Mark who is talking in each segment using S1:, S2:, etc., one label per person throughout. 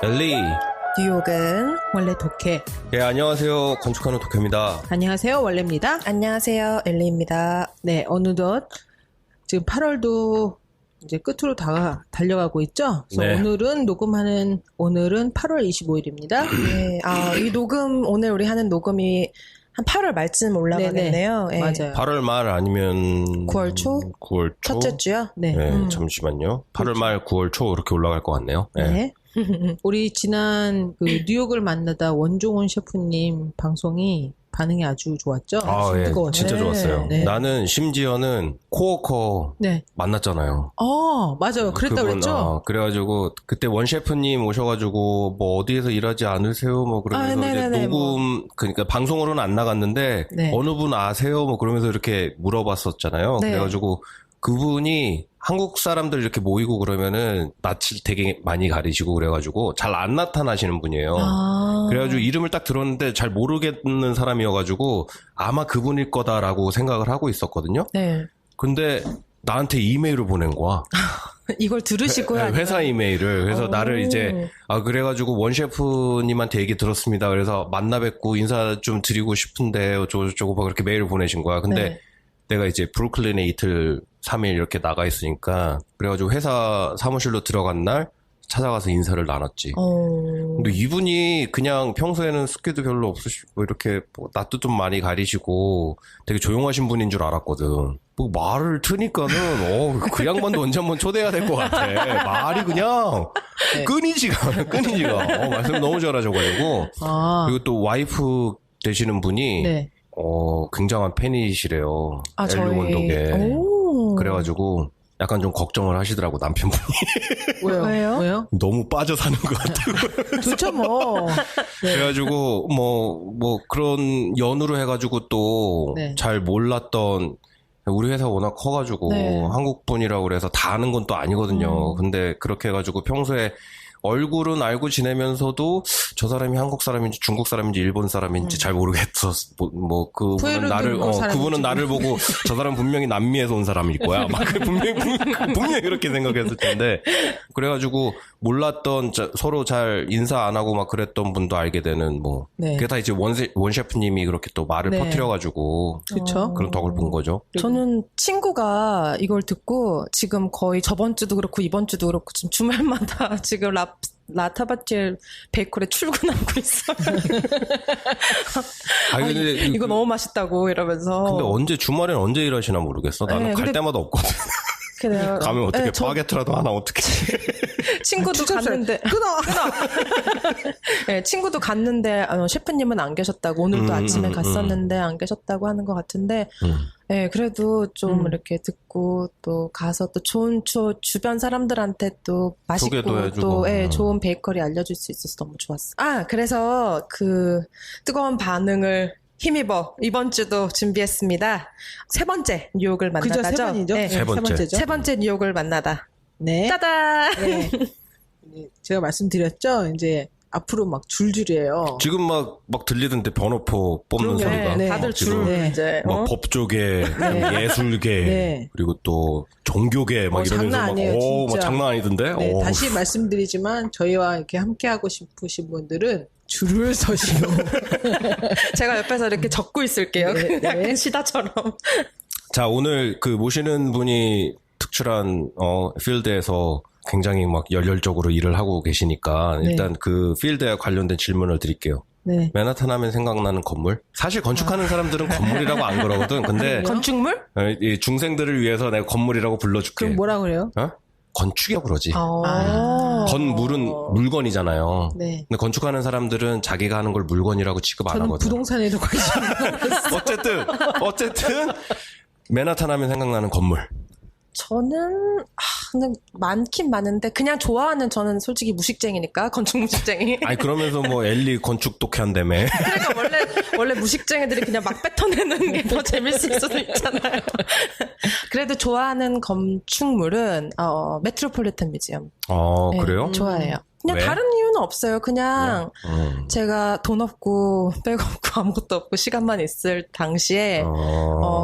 S1: 엘리.
S2: 뉴욕은 원래 독해.
S1: 예, 안녕하세요. 건축하는 독해입니다.
S2: 안녕하세요. 원래입니다.
S3: 안녕하세요. 엘리입니다.
S2: 네, 어느덧 지금 8월도 이제 끝으로 달려가고 있죠. 그래서
S1: 네.
S2: 오늘은 8월 25일입니다.
S3: 네, 이 녹음, 오늘 우리 하는 녹음이 한 8월 말쯤 올라가겠네요. 네.
S2: 맞아요.
S1: 8월 말 아니면
S3: 9월 초?
S1: 9월 초?
S3: 첫째 주요?
S2: 네.
S1: 네, 잠시만요. 8월 말 9월 초 이렇게 올라갈 것 같네요. 네.
S3: 네.
S2: 우리 지난 그 뉴욕을 만나다 원종훈 셰프님 방송이 반응이 아주 좋았죠.
S1: 아, 예.
S2: 뜨거웠죠.
S1: 진짜
S3: 네.
S1: 좋았어요.
S2: 네.
S1: 나는 심지어는 코워커
S2: 네.
S1: 만났잖아요.
S2: 맞아요. 그랬다 그랬죠?
S1: 그래가지고 그때 원 셰프님 오셔가지고 뭐 어디에서 일하지 않으세요? 뭐 그러면서 이제
S3: 네네네,
S1: 녹음 그러니까 방송으로는 안 나갔는데
S2: 네.
S1: 어느 분 아세요? 뭐 그러면서 이렇게 물어봤었잖아요.
S3: 네.
S1: 그래가지고 그분이 한국 사람들 이렇게 모이고 그러면은 낯을 되게 많이 가리시고 그래가지고 잘 안 나타나시는 분이에요. 그래가지고 이름을 딱 들었는데 잘 모르겠는 사람이어가지고 아마 그분일 거다라고 생각을 하고 있었거든요.
S3: 네.
S1: 근데 나한테 이메일을 보낸 거야.
S3: 이걸 들으시고요?
S1: 회사 이메일을. 그래서
S3: 오.
S1: 나를 이제, 그래가지고 원 셰프님한테 얘기 들었습니다. 그래서 만나 뵙고 인사 좀 드리고 싶은데, 어쩌고저쩌고 막 그렇게 메일을 보내신 거야. 근데
S3: 네.
S1: 내가 이제 브루클린에 이틀, 3일 이렇게 나가 있으니까, 그래가지고 회사 사무실로 들어간 날 찾아가서 인사를 나눴지. 근데 이분이 그냥 평소에는 습기도 별로 없으시고, 이렇게 뭐 낯도 좀 많이 가리시고, 되게 조용하신 분인 줄 알았거든. 뭐 말을 트니까는, 그 양반도 언제 한번 초대해야 될 것 같아. 말이 그냥,
S2: 네.
S1: 끊이지가 않아, 끊이지가. 말씀 너무 잘하셔가지고. 그리고 또 와이프 되시는 분이,
S2: 네.
S1: 굉장한 팬이시래요. 엘리
S3: 저희.
S1: 원독에.
S3: 오.
S1: 그래가지고, 약간 좀 걱정을 하시더라고, 남편분이.
S2: 왜요?
S1: 너무 빠져 사는 것 같아요.
S2: 좋죠, 뭐. 네.
S1: 그래가지고 뭐 그런 연으로 해가지고 또
S2: 네.
S1: 잘 몰랐던 우리 회사가 워낙 커가지고
S3: 네.
S1: 한국 분이라고 그래서 다 아는 건 또 아니거든요. 근데 그렇게 해가지고 평소에 얼굴은 알고 지내면서도 저 사람이 한국 사람인지 중국 사람인지 일본 사람인지 잘 모르겠어. 뭐 그분은 그분은 나를 보고 저 사람 분명히 남미에서 온 사람일 거야. 막 분명히 그렇게 생각했을 텐데 그래가지고 몰랐던 서로 잘 인사 안 하고 막 그랬던 분도 알게 되는 뭐
S2: 네.
S1: 그게 다 이제 원 셰프님이 그렇게 또 말을
S2: 네.
S1: 퍼뜨려가지고
S2: 그쵸?
S1: 그런 덕을 본 거죠.
S3: 저는 친구가 이걸 듣고 지금 거의 저번 주도 그렇고 이번 주도 그렇고 지금 주말마다 지금 라타바티엘 베이커리에 출근하고 있어요.
S1: 근데
S3: 이거 너무 맛있다고 이러면서.
S1: 근데 언제 주말엔 언제 일하시나 모르겠어. 나는
S3: 네,
S1: 갈
S3: 근데-
S1: 때마다 없거든.
S3: 그래요.
S1: 가면 어떻게
S3: 네,
S1: 바게트라도 하나 어떻게?
S3: 친구도 갔는데 끊어. 네, 친구도 갔는데 셰프님은 안 계셨다고 오늘도 아침에 갔었는데 안 계셨다고 하는 것 같은데 네, 그래도 좀 이렇게 듣고 또 가서 또 좋은 주변 사람들한테 또
S1: 소개도
S3: 맛있고
S1: 해주고.
S3: 또 좋은 베이커리 알려줄 수 있어서 너무 좋았어. 그래서 그 뜨거운 반응을 힘입어 이번 주도 준비했습니다. 세 번째 뉴욕을
S2: 그죠?
S3: 만나다죠.
S2: 세 번이죠?
S3: 네,
S1: 세 번째.
S2: 번째죠?
S3: 세 번째 뉴욕을 만나다.
S2: 네.
S3: 짜잔.
S2: 네. 제가 말씀드렸죠. 이제 앞으로 막 줄줄이에요.
S1: 지금 막 들리던데 번호표 뽑는
S2: 그럼요.
S1: 소리가.
S2: 네.
S3: 다들
S1: 지금
S3: 줄
S2: 네.
S3: 이제
S1: 막 법조계, 예술계,
S2: 네.
S1: 그리고 또 종교계 막 이러면서
S2: 장난
S1: 막
S2: 아니에요,
S1: 막
S2: 진짜.
S1: 장난 아니던데.
S2: 네, 다시 말씀드리지만 저희와 이렇게 함께하고 싶으신 분들은 줄을 서시오.
S3: 제가 옆에서 이렇게 적고 있을게요.
S2: 네, 네.
S3: 약간 시다처럼.
S1: 자, 오늘 그 모시는 분이 특출한 필드에서 굉장히 막 열렬적으로 일을 하고 계시니까
S2: 네.
S1: 일단 그 필드에 관련된 질문을 드릴게요.
S2: 네.
S1: 맨하탄 하면 생각나는 건물? 사실 건축하는 사람들은 건물이라고 안 그러거든. 근데
S3: 건축물?
S1: 이 중생들을 위해서 내가 건물이라고 불러줄게.
S2: 그럼 뭐라 그래요?
S1: 건축이라고 그러지. 건물은 물건이잖아요.
S2: 네.
S1: 근데 건축하는 사람들은 자기가 하는 걸 물건이라고 취급 안
S2: 저는
S1: 하거든.
S2: 부동산에도 관심이
S1: 어쨌든 맨하탄 하면 생각나는 건물.
S3: 저는 근데 많긴 많은데 그냥 좋아하는 저는 솔직히 무식쟁이니까 건축 무식쟁이.
S1: 아니 그러면서 뭐 엘리 건축 독해한다며.
S3: 그러니까 원래 무식쟁이들이 그냥 막 뱉어내는 게 더 재밌을 수도 있잖아요. 그래도 좋아하는 건축물은 메트로폴리탄 뮤지엄.
S1: 그래요?
S3: 좋아해요. 그냥
S1: 왜?
S3: 다른 이유는 없어요. 그냥 제가 돈 없고 백 없고 아무것도 없고 시간만 있을 당시에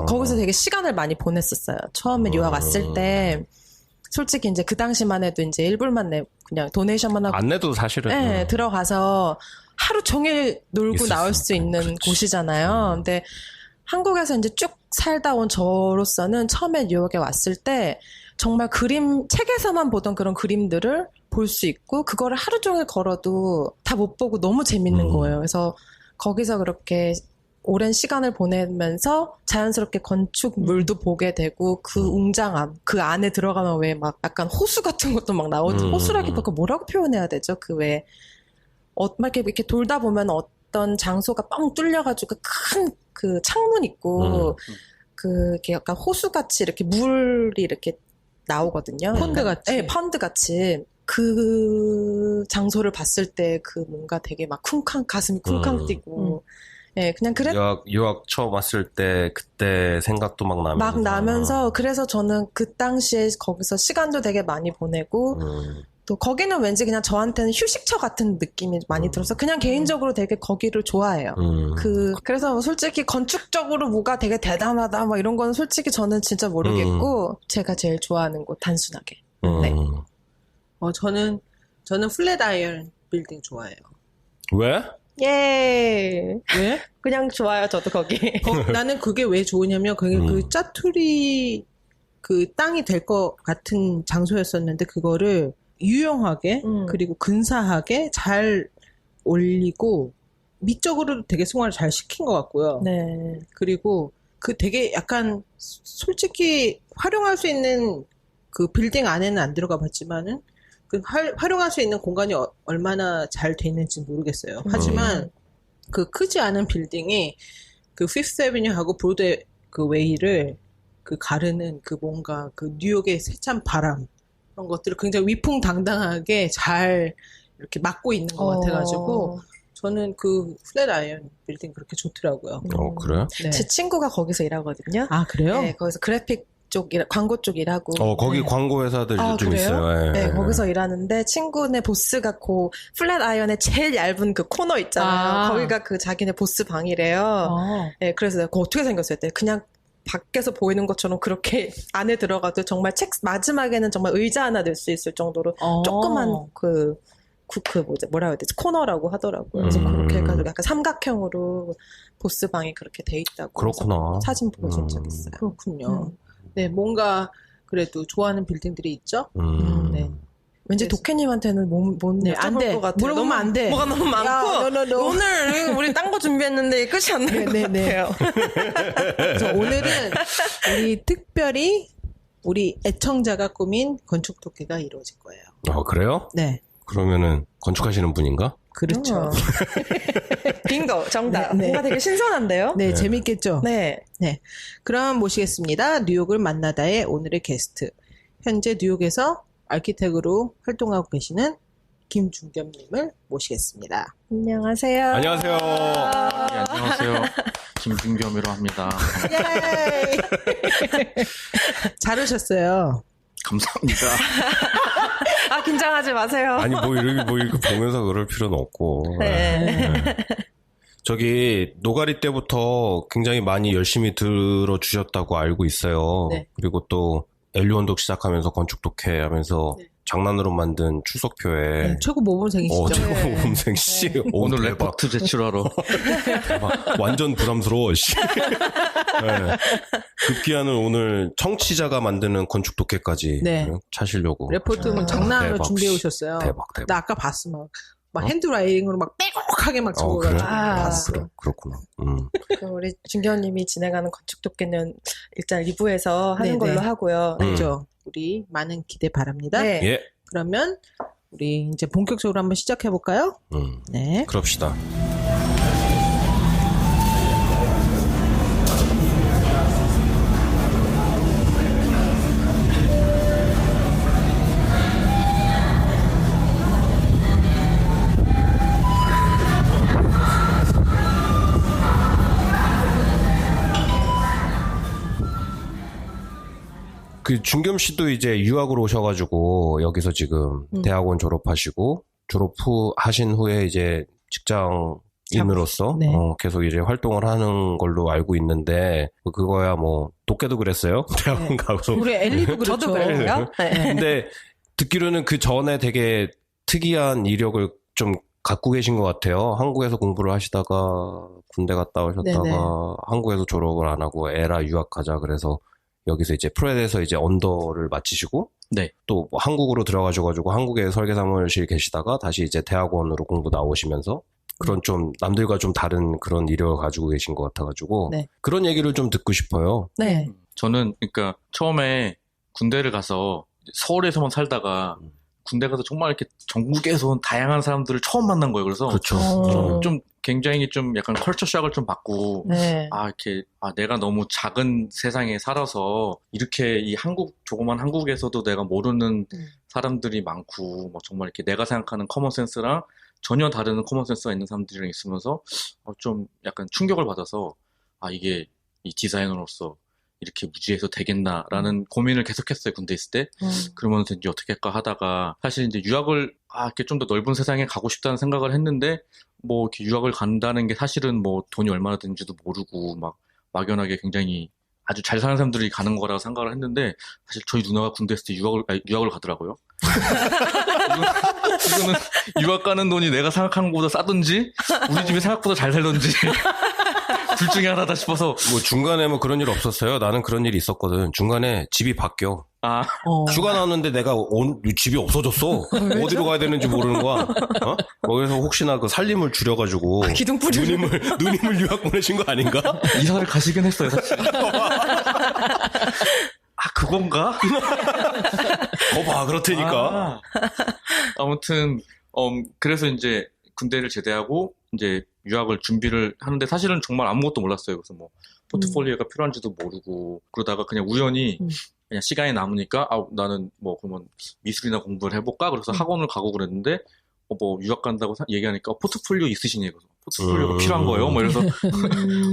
S3: 거기서 되게 시간을 많이 보냈었어요. 처음에 유학 왔을 때 솔직히 이제 그 당시만 해도 이제 1불만 내 그냥 도네이션만 하고
S1: 안 내도 사실은
S3: 네, 들어가서 하루 종일 놀고 나올 수 있는
S1: 그렇지.
S3: 곳이잖아요. 근데 한국에서 이제 쭉 살다 온 저로서는 처음에 뉴욕에 왔을 때 정말 책에서만 보던 그런 그림들을 볼 수 있고 그거를 하루 종일 걸어도 다 못 보고 너무 재밌는 거예요. 그래서 거기서 그렇게 오랜 시간을 보내면서 자연스럽게 건축물도 보게 되고 그 웅장함, 그 안에 들어가면 왜 막 약간 호수 같은 것도 막 나오죠. 호수라기보다 뭐라고 표현해야 되죠? 그 왜 막 이렇게 돌다 보면 어떤 장소가 뻥 뚫려가지고 큰 그 창문 있고 그게 약간 호수같이 이렇게 물이 이렇게 나오거든요.
S2: 펀드같이?
S3: 네, 펀드같이. 그 장소를 봤을 때 그 뭔가 되게 막 가슴이 쿵쾅 뛰고 예, 그냥
S1: 유학 처음 왔을 때 그때 생각도 막 나면서
S3: 그래서 저는 그 당시에 거기서 시간도 되게 많이 보내고 또 거기는 왠지 그냥 저한테는 휴식처 같은 느낌이 많이 들어서 그냥 개인적으로 되게 거기를 좋아해요. 그래서 솔직히 건축적으로 뭐가 되게 대단하다 뭐 이런 거는 솔직히 저는 진짜 모르겠고 제가 제일 좋아하는 곳 단순하게. 네.
S2: 저는 플랫 아이언 빌딩 좋아해요.
S1: 왜?
S3: 예.
S2: 왜?
S3: 그냥 좋아요, 저도 거기.
S2: 나는 그게 왜 좋으냐면 그게 그 짜투리 그 땅이 될 것 같은 장소였었는데 그거를 유용하게 그리고 근사하게 잘 올리고 미적으로도 되게 승화를 잘 시킨 것 같고요.
S3: 네.
S2: 그리고 그 되게 약간 솔직히 활용할 수 있는 그 빌딩 안에는 안 들어가 봤지만은 그 활용할 수 있는 공간이 얼마나 잘 돼 있는지 모르겠어요. 하지만 그 크지 않은 빌딩이 그 피프스 애비뉴하고 브로드웨이 그 웨이를 그 가르는 그 뭔가 그 뉴욕의 세찬 바람 그런 것들을 굉장히 위풍당당하게 잘 이렇게 막고 있는 것 같아가지고 저는 그 플랫 아이언 빌딩 그렇게 좋더라고요.
S1: 그래?
S2: 네.
S3: 제 친구가 거기서 일하거든요.
S2: 아 그래요?
S3: 네, 거기서 그래픽 광고 쪽 일하고.
S1: 거기
S3: 네.
S1: 광고 회사들 좀
S3: 그래요?
S1: 있어요.
S3: 네, 거기서 일하는데 친구네 보스가 그 플랫 아이언의 제일 얇은 그 코너 있잖아요. 거기가 그 자기네 보스 방이래요. 네, 그래서 내가 그거 어떻게 생겼어요? 그냥 밖에서 보이는 것처럼 그렇게 안에 들어가도 정말 마지막에는 정말 의자 하나 낼 수 있을 정도로 조그만 뭐라 해야 되지? 코너라고 하더라고요. 그래서 그렇게 해가지고 약간 삼각형으로 보스 방이 그렇게 돼 있다고.
S1: 그렇구나.
S3: 사진 보여준 적 있어요.
S2: 그렇군요. 네, 뭔가 그래도 좋아하는 빌딩들이 있죠? 네.
S3: 왠지 도케님한테는 못
S2: 안
S3: 여쭤볼
S2: 돼.
S3: 것 같아요.
S2: 물어보면 안 돼.
S3: 뭐가 너무 많고
S2: 야,
S3: 오늘 우리 딴 거 준비했는데 끝이 안 날 것 같아요.
S2: 그래서 오늘은 우리 특별히 우리 애청자가 꾸민 건축 토크가 이루어질 거예요.
S1: 그래요?
S2: 네.
S1: 그러면은 건축하시는 분인가?
S2: 그렇죠.
S3: 빙고 정답.
S2: 네.
S3: 뭔가 되게 신선한데요?
S2: 네, 재밌겠죠?
S3: 네.
S2: 네. 그럼 모시겠습니다. 뉴욕을 만나다의 오늘의 게스트. 현재 뉴욕에서 아키텍으로 활동하고 계시는 김중겸님을 모시겠습니다.
S3: 안녕하세요.
S1: 안녕하세요.
S4: 네, 안녕하세요. 김중겸이라고 합니다.
S2: 예! 잘 오셨어요.
S4: 감사합니다.
S3: 긴장하지 마세요.
S1: 아니 뭐 이렇게 보면서 그럴 필요는 없고.
S3: 네.
S1: 저기 노가리 때부터 굉장히 많이 열심히 들어주셨다고 알고 있어요.
S2: 네.
S1: 그리고 또 엘리원독 시작하면서 건축 독해 하면서 장난으로 만든 출석표에
S2: 네, 최고 모범생이시죠?
S1: 최고 모범생 씨.
S4: 오늘
S1: 대박.
S4: 레포트 제출하러.
S1: 대박. 완전 부담스러워 씨. 네. 급기야는 오늘 청취자가 만드는 건축 독해까지
S2: 네.
S1: 차시려고.
S2: 레포트 막 장난으로
S1: 대박,
S2: 준비해
S1: 씨.
S2: 오셨어요.
S1: 대박.
S2: 나 아까 봤어. 막 핸드라이팅으로 막 빼곡하게 막 적어가지고
S1: 그래?
S2: 봤어.
S1: 그렇구나.
S3: 그럼 우리 준겸님이 진행하는 건축 독해는 일단 리뷰에서 하는
S2: 네네.
S3: 걸로 하고요.
S2: 그렇죠. 우리 많은 기대 바랍니다.
S3: 네.
S1: 예.
S2: 그러면 우리 이제 본격적으로 한번 시작해 볼까요? 네.
S1: 그럽시다. 그 중겸 씨도 이제 유학으로 오셔가지고 여기서 지금 대학원 졸업하시고 하신 후에 이제 직장인으로서
S2: 네.
S1: 계속 이제 활동을 하는 걸로 알고 있는데 그거야 뭐 도깨도 그랬어요. 대학원 가서.
S2: 우리 엘리도 그렇죠.
S3: 저도 그랬어요. 네.
S1: 근데 듣기로는 그 전에 되게 특이한 이력을 좀 갖고 계신 것 같아요. 한국에서 공부를 하시다가 군대 갔다 오셨다가
S2: 네네.
S1: 한국에서 졸업을 안 하고 에라 유학하자 그래서 여기서 이제 프렛에서 이제 언더를 마치시고
S4: 네.
S1: 또 한국으로 들어가셔가지고 한국에 설계사무실 계시다가 다시 이제 대학원으로 공부 나오시면서 그런 좀 남들과 좀 다른 그런 이력을 가지고 계신 것 같아가지고
S2: 네.
S1: 그런 얘기를 좀 듣고 싶어요.
S2: 네.
S4: 저는 그러니까 처음에 군대를 가서 서울에서만 살다가 군대 가서 정말 이렇게 전국에서 온 다양한 사람들을 처음 만난 거예요. 그래서
S1: 그렇죠.
S4: 좀 굉장히 좀 약간 컬처 샥을 좀 받고
S3: 네.
S4: 내가 너무 작은 세상에 살아서 이렇게 이 조그만 한국에서도 내가 모르는 사람들이 많고 뭐 정말 이렇게 내가 생각하는 커먼 센스랑 전혀 다른 커먼 센스가 있는 사람들이랑 있으면서 좀 약간 충격을 받아서 이게 이 디자이너로서 이렇게 무지해서 되겠나라는 고민을 계속했어요, 군대 있을 때. 그러면서 이제 어떻게 할까 하다가 사실 이제 유학을 이렇게 좀 더 넓은 세상에 가고 싶다는 생각을 했는데 뭐 이렇게 유학을 간다는 게 사실은 뭐 돈이 얼마나 드는지도 모르고 막 막연하게 굉장히 아주 잘 사는 사람들이 가는 거라고 생각을 했는데 사실 저희 누나가 군대 있을 때 유학을 가더라고요. 이거는 유학 가는 돈이 내가 생각하는 것보다 싸든지 우리 집이 생각보다 잘 살던지 둘 중에 하나다 싶어서.
S1: 뭐 중간에 뭐 그런 일 없었어요. 나는 그런 일이 있었거든. 중간에 집이 바뀌어. 휴가 나왔는데 내가 집이 없어졌어. 어디로 가야 되는지 모르는 거야. 거기서 혹시나 그 살림을 줄여가지고
S3: 기둥 뿌리
S1: 누님을 유학 보내신 거 아닌가?
S4: 이사를 가시긴 했어요, 사실. 그건가?
S1: 거봐, 그렇다니까.
S4: 아무튼 그래서 이제 군대를 제대하고 이제 유학을 준비를 하는데 사실은 정말 아무것도 몰랐어요. 그래서 뭐 포트폴리오가 필요한지도 모르고 그러다가 그냥 우연히 그냥 시간이 남으니까 나는 뭐 그러면 미술이나 공부를 해볼까? 그래서 학원을 가고 그랬는데 뭐 유학 간다고 얘기하니까 포트폴리오 있으시니? 그래서 포트폴리오가 필요한 거예요. 뭐 이래서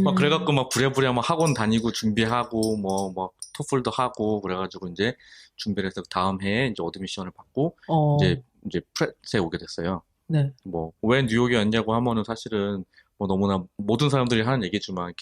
S4: 막 그래갖고 막 부랴부랴 막 학원 다니고 준비하고 뭐 토플도 하고 그래가지고 이제 준비를 해서 다음 해에 이제 어드미션을 받고 이제 프렛에 오게 됐어요.
S2: 네.
S4: 뭐 왜 뉴욕에 왔냐고 하면은 사실은 뭐 너무나 모든 사람들이 하는 얘기지만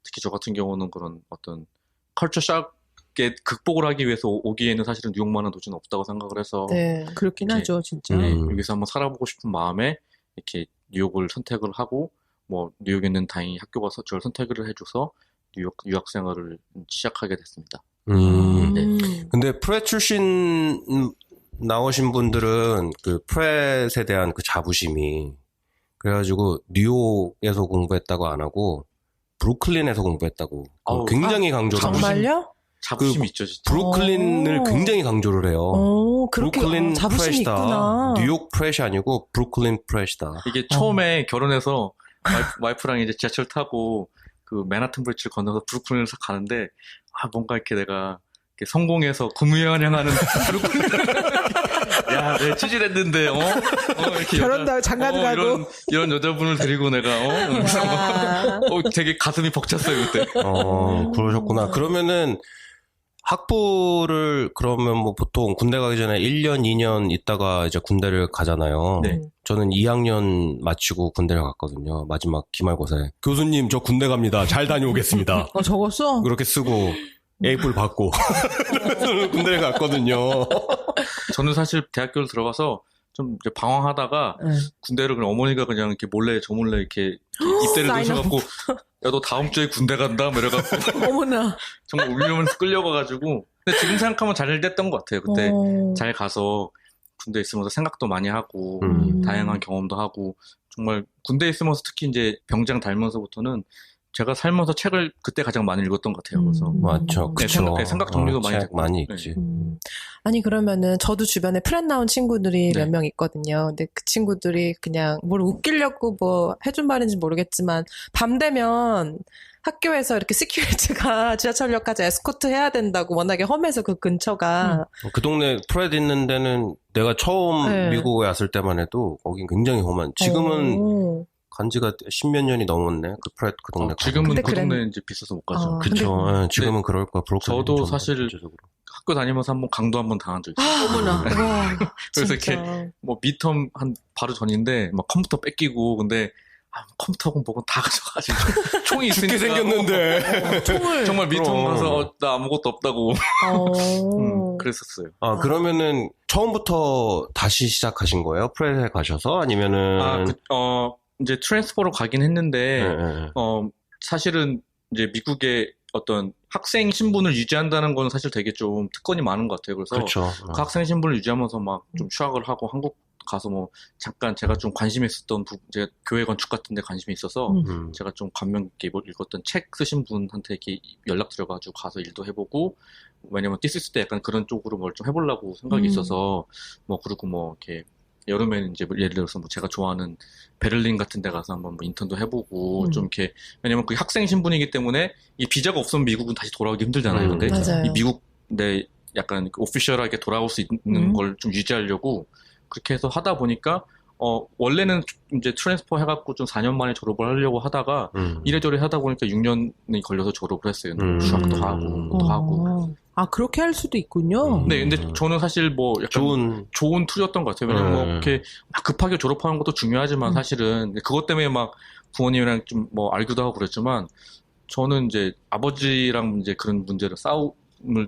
S4: 특히 저 같은 경우는 그런 어떤 컬처 샥에 극복을 하기 위해서 오기에는 사실은 뉴욕만한 도시는 없다고 생각을 해서
S3: 네.
S2: 그렇긴 하죠, 진짜.
S4: 여기서 한번 살아보고 싶은 마음에 이렇게 뉴욕을 선택을 하고 뭐 뉴욕에 있는 다행히 학교가 저를 선택을 해줘서 뉴욕 유학 생활을 시작하게 됐습니다.
S1: 네. 근데 프렛 출신 나오신 분들은 그 프렛에 대한 그 자부심이 그래가지고 뉴욕에서 공부했다고 안 하고 브루클린에서 공부했다고 굉장히 강조를
S3: 정말요?
S4: 자부심이 있죠, 진짜.
S1: 브루클린을 굉장히 강조를 해요. 브루클린
S3: 자부심이
S1: 프렛이다.
S3: 있구나.
S1: 뉴욕 프렛이 아니고 브루클린 프렛이다.
S4: 이게 처음에 결혼해서 와이프랑 이제 지하철 타고 그 맨하튼 브릿지를 건너서 브루클린을 가는데 뭔가 이렇게 내가 이렇게 성공해서 금유연을 향하는 브루클린 야, 내 취직했는데 이렇게
S2: 결혼도 장가도 가고
S4: 이런 여자분을 데리고 내가 되게 가슴이 벅찼어요 그때.
S1: 그러셨구나. 그러면은 학부를 그러면 뭐 보통 군대 가기 전에 1년, 2년 있다가 이제 군대를 가잖아요.
S4: 네.
S1: 저는 2학년 마치고 군대를 갔거든요. 마지막 기말고사에. 교수님, 저 군대 갑니다. 잘 다녀오겠습니다.
S2: 적었어?
S1: 그렇게 쓰고 A뿔 받고 군대를 갔거든요.
S4: 저는 사실 대학교를 들어가서 좀 이제 방황하다가 군대를 그냥 어머니가 그냥 이렇게 저 몰래 이렇게 입대를 넣으셔갖고 야, 너 다음 주에 군대 간다? 뭐 이래갖고
S2: 어머나.
S4: 정말 울면서 끌려가가지고. 근데 지금 생각하면 잘 됐던 것 같아요. 그때 잘 가서 군대 있으면서 생각도 많이 하고 다양한 경험도 하고 정말 군대 있으면서 특히 이제 병장 달면서부터는 제가 살면서 책을 그때 가장 많이 읽었던 것 같아요. 그래서
S1: 맞죠. 그쵸.
S4: 생각 정리도 많이
S1: 책
S4: 됐고.
S1: 많이 읽지.
S3: 아니 그러면은 저도 주변에 프렛 나온 친구들이
S4: 네.
S3: 몇 명 있거든요. 근데 그 친구들이 그냥 뭘 웃기려고 뭐 해준 말인지 모르겠지만 밤 되면 학교에서 이렇게 시큐리티가 지하철역까지 에스코트 해야 된다고 워낙에 험해서 그 근처가
S1: 그 동네 프렛 있는 데는 내가 처음 미국에 왔을 때만 해도 거긴 굉장히 험한. 지금은 간지가 10몇 년이 넘었네. 그 프렛 그 동네.
S4: 지금은 그 동네 이제 비싸서 못 가죠.
S1: 그쵸. 지금은 그럴 거야.
S4: 저도 사실 학교 다니면서 한번 강도 한번 당한 적 있어요.
S2: 어머나.
S3: 와,
S4: 그래서
S3: 진짜.
S4: 이렇게 뭐 미텀 한 바로 전인데 막 컴퓨터 뺏기고 근데 컴퓨터건 뭐건 다 가져가지고 총이 있으니까
S1: 죽게 생겼는데.
S2: 총을.
S4: 정말 미텀
S1: 그럼.
S4: 가서 나 아무것도 없다고 그랬었어요.
S1: 아, 그러면은 처음부터 다시 시작하신 거예요? 프렛에 가셔서? 아니면은.
S4: 이제 트랜스퍼로 가긴 했는데
S1: 네.
S4: 사실은 이제 미국의 어떤 학생 신분을 유지한다는 건 사실 되게 좀 특권이 많은 것 같아요. 그래서
S1: 그렇죠.
S4: 그 학생 신분을 유지하면서 막 좀 휴학을 하고 한국 가서 뭐 잠깐 제가 좀 관심 있었던 제가 교회 건축 같은 데 관심이 있어서 제가 좀 감명 깊게 읽었던 책 쓰신 분한테 이렇게 연락드려가지고 가서 일도 해보고 왜냐면 디스스 때 약간 그런 쪽으로 뭘 좀 해보려고 생각이 있어서 뭐 그리고 뭐 이렇게 여름에는 이제 예를 들어서 뭐 제가 좋아하는 베를린 같은 데 가서 한번 뭐 인턴도 해보고 좀 이렇게 왜냐면 그 학생 신분이기 때문에 이 비자가 없으면 미국은 다시 돌아오기 힘들잖아요. 근데
S3: 맞아요.
S4: 이 미국 내 약간 오피셜하게 돌아올 수 있는 걸 좀 유지하려고 그렇게 해서 하다 보니까 원래는 이제 트랜스퍼 해갖고 좀 4년 만에 졸업을 하려고 하다가 이래저래 하다 보니까 6년이 걸려서 졸업을 했어요. 휴학도 하고 뭐도 하고.
S2: 아, 그렇게 할 수도 있군요.
S4: 네, 근데 저는 사실 뭐 약간 좋은 툴이었던 것 같아요. 왜냐면 뭐 이렇게 막 급하게 졸업하는 것도 중요하지만 사실은 그것 때문에 막 부모님이랑 좀 뭐 알기도 하고 그랬지만 저는 이제 아버지랑 이제 그런 문제를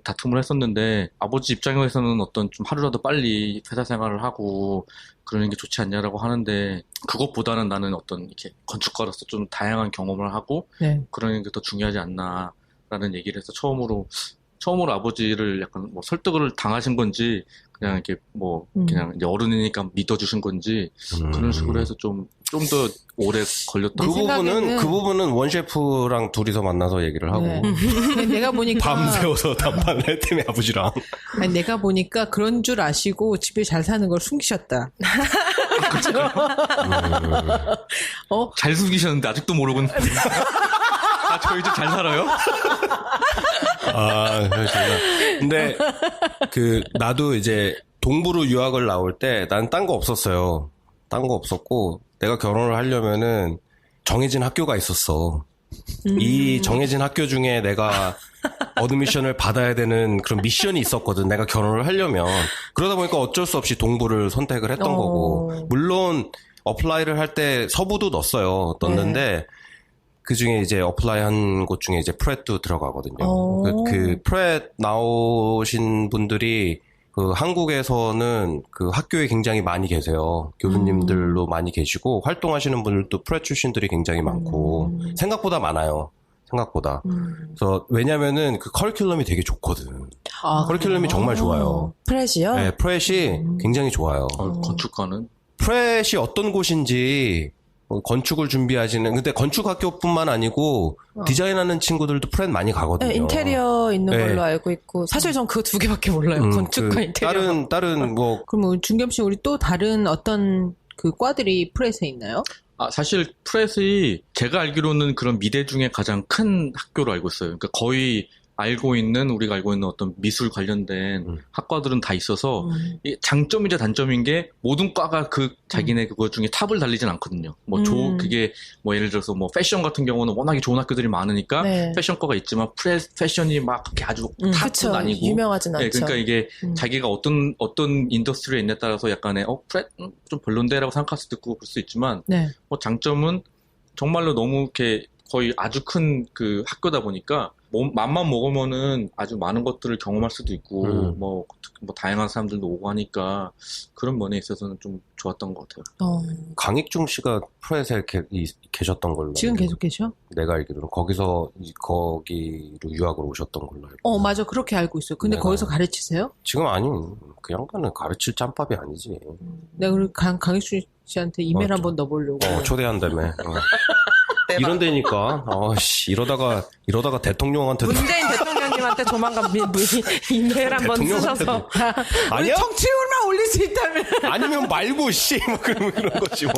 S4: 다툼을 했었는데 아버지 입장에서는 어떤 좀 하루라도 빨리 회사 생활을 하고 그러는 게 좋지 않냐라고 하는데 그것보다는 나는 어떤 이렇게 건축가로서 좀 다양한 경험을 하고 그러는 게 더 중요하지 않나라는 얘기를 해서 처음으로 아버지를 약간 뭐 설득을 당하신 건지 그냥 이렇게 뭐 그냥 이제 어른이니까 믿어주신 건지 그런 식으로 해서 좀 더 오래 걸렸던
S1: 그 부분은 원 셰프랑 둘이서 만나서 얘기를 하고
S2: 내가 보니까
S1: 밤새워서 담판을 했더니 아버지랑
S2: 아니, 내가 보니까 그런 줄 아시고 집에 잘 사는 걸 숨기셨다.
S4: 잘 숨기셨는데 아직도 모르고 저희 집 잘 살아요?
S1: 아, 그러시구나. 근데 나도 이제 동부로 유학을 나올 때 난 딴 거 없었어요. 딴 거 없었고 내가 결혼을 하려면은 정해진 학교가 있었어. 이 정해진 학교 중에 내가 어드미션을 받아야 되는 그런 미션이 있었거든. 내가 결혼을 하려면. 그러다 보니까 어쩔 수 없이 동부를 선택을 했던 거고. 물론 어플라이를 할 때 서부도 넣었는데 그 중에 이제 어플라이 한 곳 중에 이제 프렛도 들어가거든요. 그 프렛 나오신 분들이 그 한국에서는 그 학교에 굉장히 많이 계세요. 교수님들로 많이 계시고 활동하시는 분들도 프렛 출신들이 굉장히 많고 생각보다 많아요. 생각보다. 그래서 왜냐면은 그 커리큘럼이 되게 좋거든. 커리큘럼이 정말 좋아요.
S3: 프렛이요?
S1: 네, 프렛이 굉장히 좋아요.
S4: 건축가는?
S1: 프렛이 어떤 곳인지 건축을 준비하시는 근데 건축 학교뿐만 아니고 디자인하는 친구들도 프렛 많이 가거든요.
S3: 네, 인테리어 있는 걸로 알고 있고 사실 전 그거 두 개밖에 몰라요. 건축과 인테리어.
S1: 다른 뭐
S2: 그럼 준겸 씨 우리 또 다른 어떤 그 과들이 프렛에 있나요?
S4: 사실 프렛이 제가 알기로는 그런 미대 중에 가장 큰 학교로 알고 있어요. 그러니까 거의 우리가 알고 있는 어떤 미술 관련된 학과들은 다 있어서 장점이자 단점인 게 모든 과가 자기네 그거 중에 탑을 달리진 않거든요. 그게 뭐 예를 들어서 뭐 패션 같은 경우는 워낙에 좋은 학교들이 많으니까 패션과가 있지만 패션이 막 그렇게 아주 탑은 아니고
S3: 유명하진 않죠.
S4: 그러니까 이게 자기가 어떤 인더스트리에 있냐에 따라서 약간의 프렛 좀 별론데라고 생각할 수도 있고 그럴 수 있지만 뭐 장점은 정말로 너무 이렇게 거의 아주 큰 그 학교다 보니까 맘만 먹으면은 아주 많은 것들을 경험할 수도 있고 뭐 다양한 사람들도 오고 하니까 그런 면에 있어서는 좀 좋았던 것 같아요.
S1: 강익중 씨가 프렛에 계셨던 걸로
S2: 지금 계속 계셔?
S1: 내가 알기로는 거기로 유학을 오셨던 걸로 알고.
S2: 맞아, 그렇게 알고 있어요. 근데 거기서 가르치세요?
S1: 지금 아니, 그 양반은 가르칠 짬밥이 아니지.
S2: 내가 그리고 강익중 씨한테 이메일 한번 넣어보려고.
S1: 초대한다며. 이런 데니까 이러다가 대통령한테
S3: 문재인 대통령님한테 조만간 이메일 한번 쓰셔서
S1: 아니야?
S2: 청취율만 올릴 수 있다면
S1: 아니면 말고 뭐 그런 거지 뭐.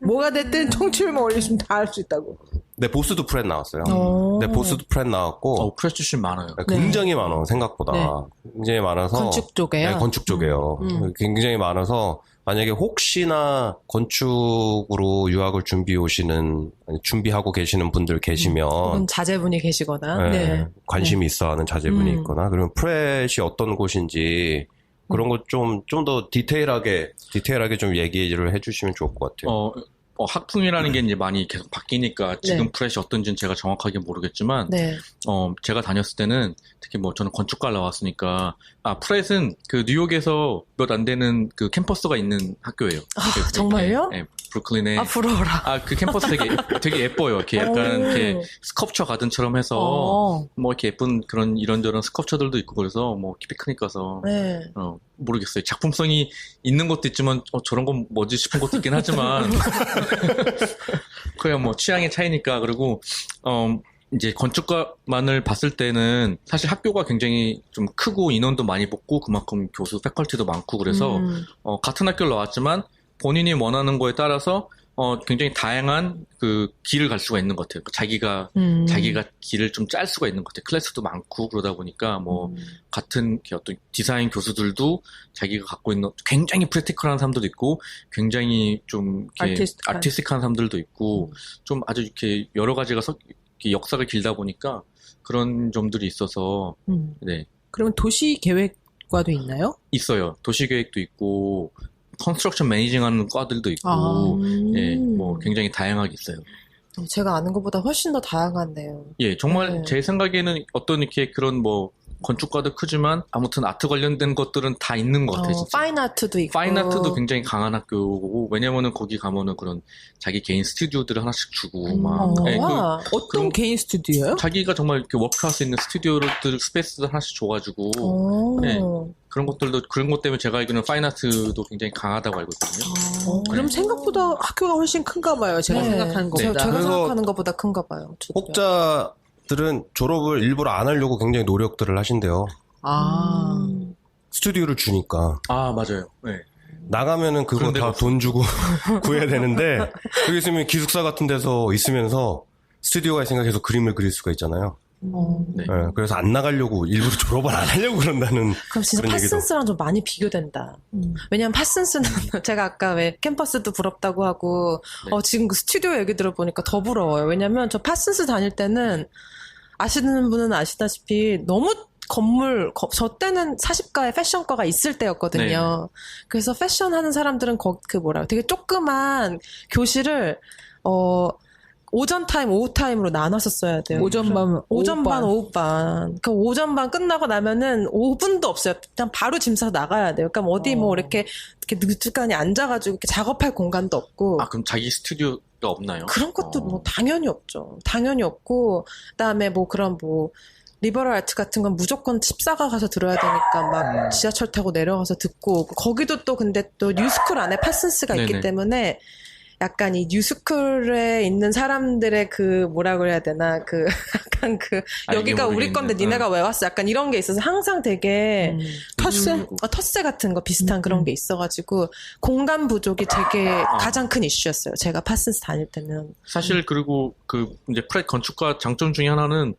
S2: 뭐가 됐든 청취율만 올리시면 다 할 수 있다고.
S1: 네, 보스도 프렛 나왔어요. 네, 보스도 프렛 나왔고.
S4: 프렛 출신 많아요.
S1: 굉장히 많아, 생각보다. 굉장히 많아서.
S2: 건축 쪽에요?
S1: 네, 건축 쪽이에요. 굉장히 많아서 만약에 혹시나 건축으로 유학을 준비하고 계시는 분들 계시면,
S3: 혹은 자제분이 계시거나,
S1: 네, 관심이 있어 하는 자제분이 있거나, 그러면 프렛이 어떤 곳인지, 그런 거 좀 더 디테일하게 좀 얘기를 해주시면 좋을 것 같아요.
S4: 학풍이라는 게 이제 많이 계속 바뀌니까 지금 프렛이 어떤지는 제가 정확하게 모르겠지만,
S3: 네.
S4: 제가 다녔을 때는 특히 뭐 저는 건축과를 나왔으니까, 프렛은 그 뉴욕에서 몇 안 되는 그 캠퍼스가 있는 학교예요.
S3: 정말요?
S4: 네, 브루클린에.
S3: 부러워라.
S4: 그 캠퍼스 되게 예뻐요. 이렇게 약간 이렇게 스컵처 가든처럼 해서 뭐 이렇게 예쁜 그런 이런저런 스컵처들도 있고 그래서 뭐 피크닉 가서
S3: 네.
S4: 모르겠어요. 작품성이 있는 것도 있지만 저런 건 뭐지 싶은 것도 있긴 하지만 그냥 뭐 취향의 차이니까. 그리고 이제 건축가만을 봤을 때는 사실 학교가 굉장히 좀 크고 인원도 많이 붙고 그만큼 교수 패컬티도 많고 그래서 같은 학교를 나왔지만 본인이 원하는 거에 따라서 굉장히 다양한 그 길을 갈 수가 있는 것 같아요. 자기가 길을 좀 짤 수가 있는 것 같아요. 클래스도 많고 그러다 보니까 뭐 같은 어떤 디자인 교수들도 자기가 갖고 있는 굉장히 프랙티컬한 사람들도 있고 굉장히 좀 이렇게 아티스틱한 사람들도 있고 좀 아주 이렇게 여러 가지가 이렇게 역사가 길다 보니까 그런 점들이 있어서 네.
S2: 그러면 도시 계획과도 있나요?
S4: 있어요. 도시 계획도 있고 컨스트럭션 매니징하는 과들도 있고, 예, 뭐 굉장히 다양하게 있어요.
S3: 제가 아는 것보다 훨씬 더 다양하네요.
S4: 예, 정말 제 생각에는 어떤 이렇게 그런 뭐 건축과도 크지만 아무튼 아트 관련된 것들은 다 있는 것 같아요. 진짜.
S3: 파인아트도 있고.
S4: 파인아트도 굉장히 강한 학교고, 왜냐면은 거기 가면은 그런 자기 개인 스튜디오들을 하나씩 주고 막. 예,
S2: 어떤 개인 스튜디오요?
S4: 자기가 정말 이렇게 워크할 수 있는 스튜디오들 스페이스들 하나씩 줘가지고. 예. 그런 것 때문에 제가 알기로는 파인아트도 굉장히 강하다고 알고 있거든요.
S2: 그럼 생각보다 학교가 훨씬 큰가 봐요. 제가 생각하는 것보다.
S3: 제가 생각하는 것보다 큰가 봐요.
S1: 혹자들은 졸업을 일부러 안 하려고 굉장히 노력들을 하신대요. 스튜디오를 주니까.
S4: 맞아요. 네.
S1: 나가면은 그거 다 돈 주고 구해야 되는데, 여기 있으면 기숙사 같은 데서 있으면서 스튜디오가 있으니까 계속 그림을 그릴 수가 있잖아요.
S4: 네.
S1: 네, 그래서 안 나가려고 일부러 졸업을 안 하려고 그런다는.
S3: 그럼 진짜 파슨스랑 좀 많이 비교된다. 왜냐면 파슨스는 제가 아까 왜 캠퍼스도 부럽다고 하고 지금 그 스튜디오 얘기 들어보니까 더 부러워요. 왜냐면 저 파슨스 다닐 때는 아시는 분은 아시다시피 너무 저 때는 40가에 패션과가 있을 때였거든요. 그래서 패션 하는 사람들은 되게 조그만 교실을 오전 타임, 오후 타임으로 나눴었어야 돼요.
S2: 오전 반,
S3: 오후 반. 그 오전 반 끝나고 나면은 5분도 없어요. 그냥 바로 짐 싸서 나가야 돼요. 그러니까 어디 이렇게 늦게까지 앉아가지고 이렇게 작업할 공간도 없고.
S4: 그럼 자기 스튜디오가 없나요?
S3: 그런 것도 뭐 당연히 없죠. 당연히 없고. 그다음에 리버럴 아트 같은 건 무조건 집사가 가서 들어야 되니까 막 지하철 타고 내려가서 듣고 거기도 또 근데 또 뉴스쿨 안에 파슨스가 있기 때문에 약간 이 뉴스쿨에 있는 사람들의 뭐라 그래야 되나, 약간 여기가 우리 건데 니네가 왜 왔어? 약간 이런 게 있어서 항상 되게, 텃세 같은 거 비슷한 그런 게 있어가지고, 공간 부족이 되게 가장 큰 이슈였어요. 제가 파슨스 다닐 때는.
S4: 사실 그리고 이제 프렛 건축가 장점 중에 하나는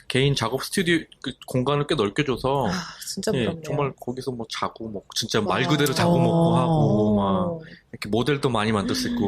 S4: 개인 작업 스튜디오 공간을 꽤 넓게 줘서
S3: 진짜 부럽네요.
S4: 정말 거기서 뭐 자고 진짜 말 그대로 자고 먹고 하고 막 이렇게 모델도 많이 만들 수 있고.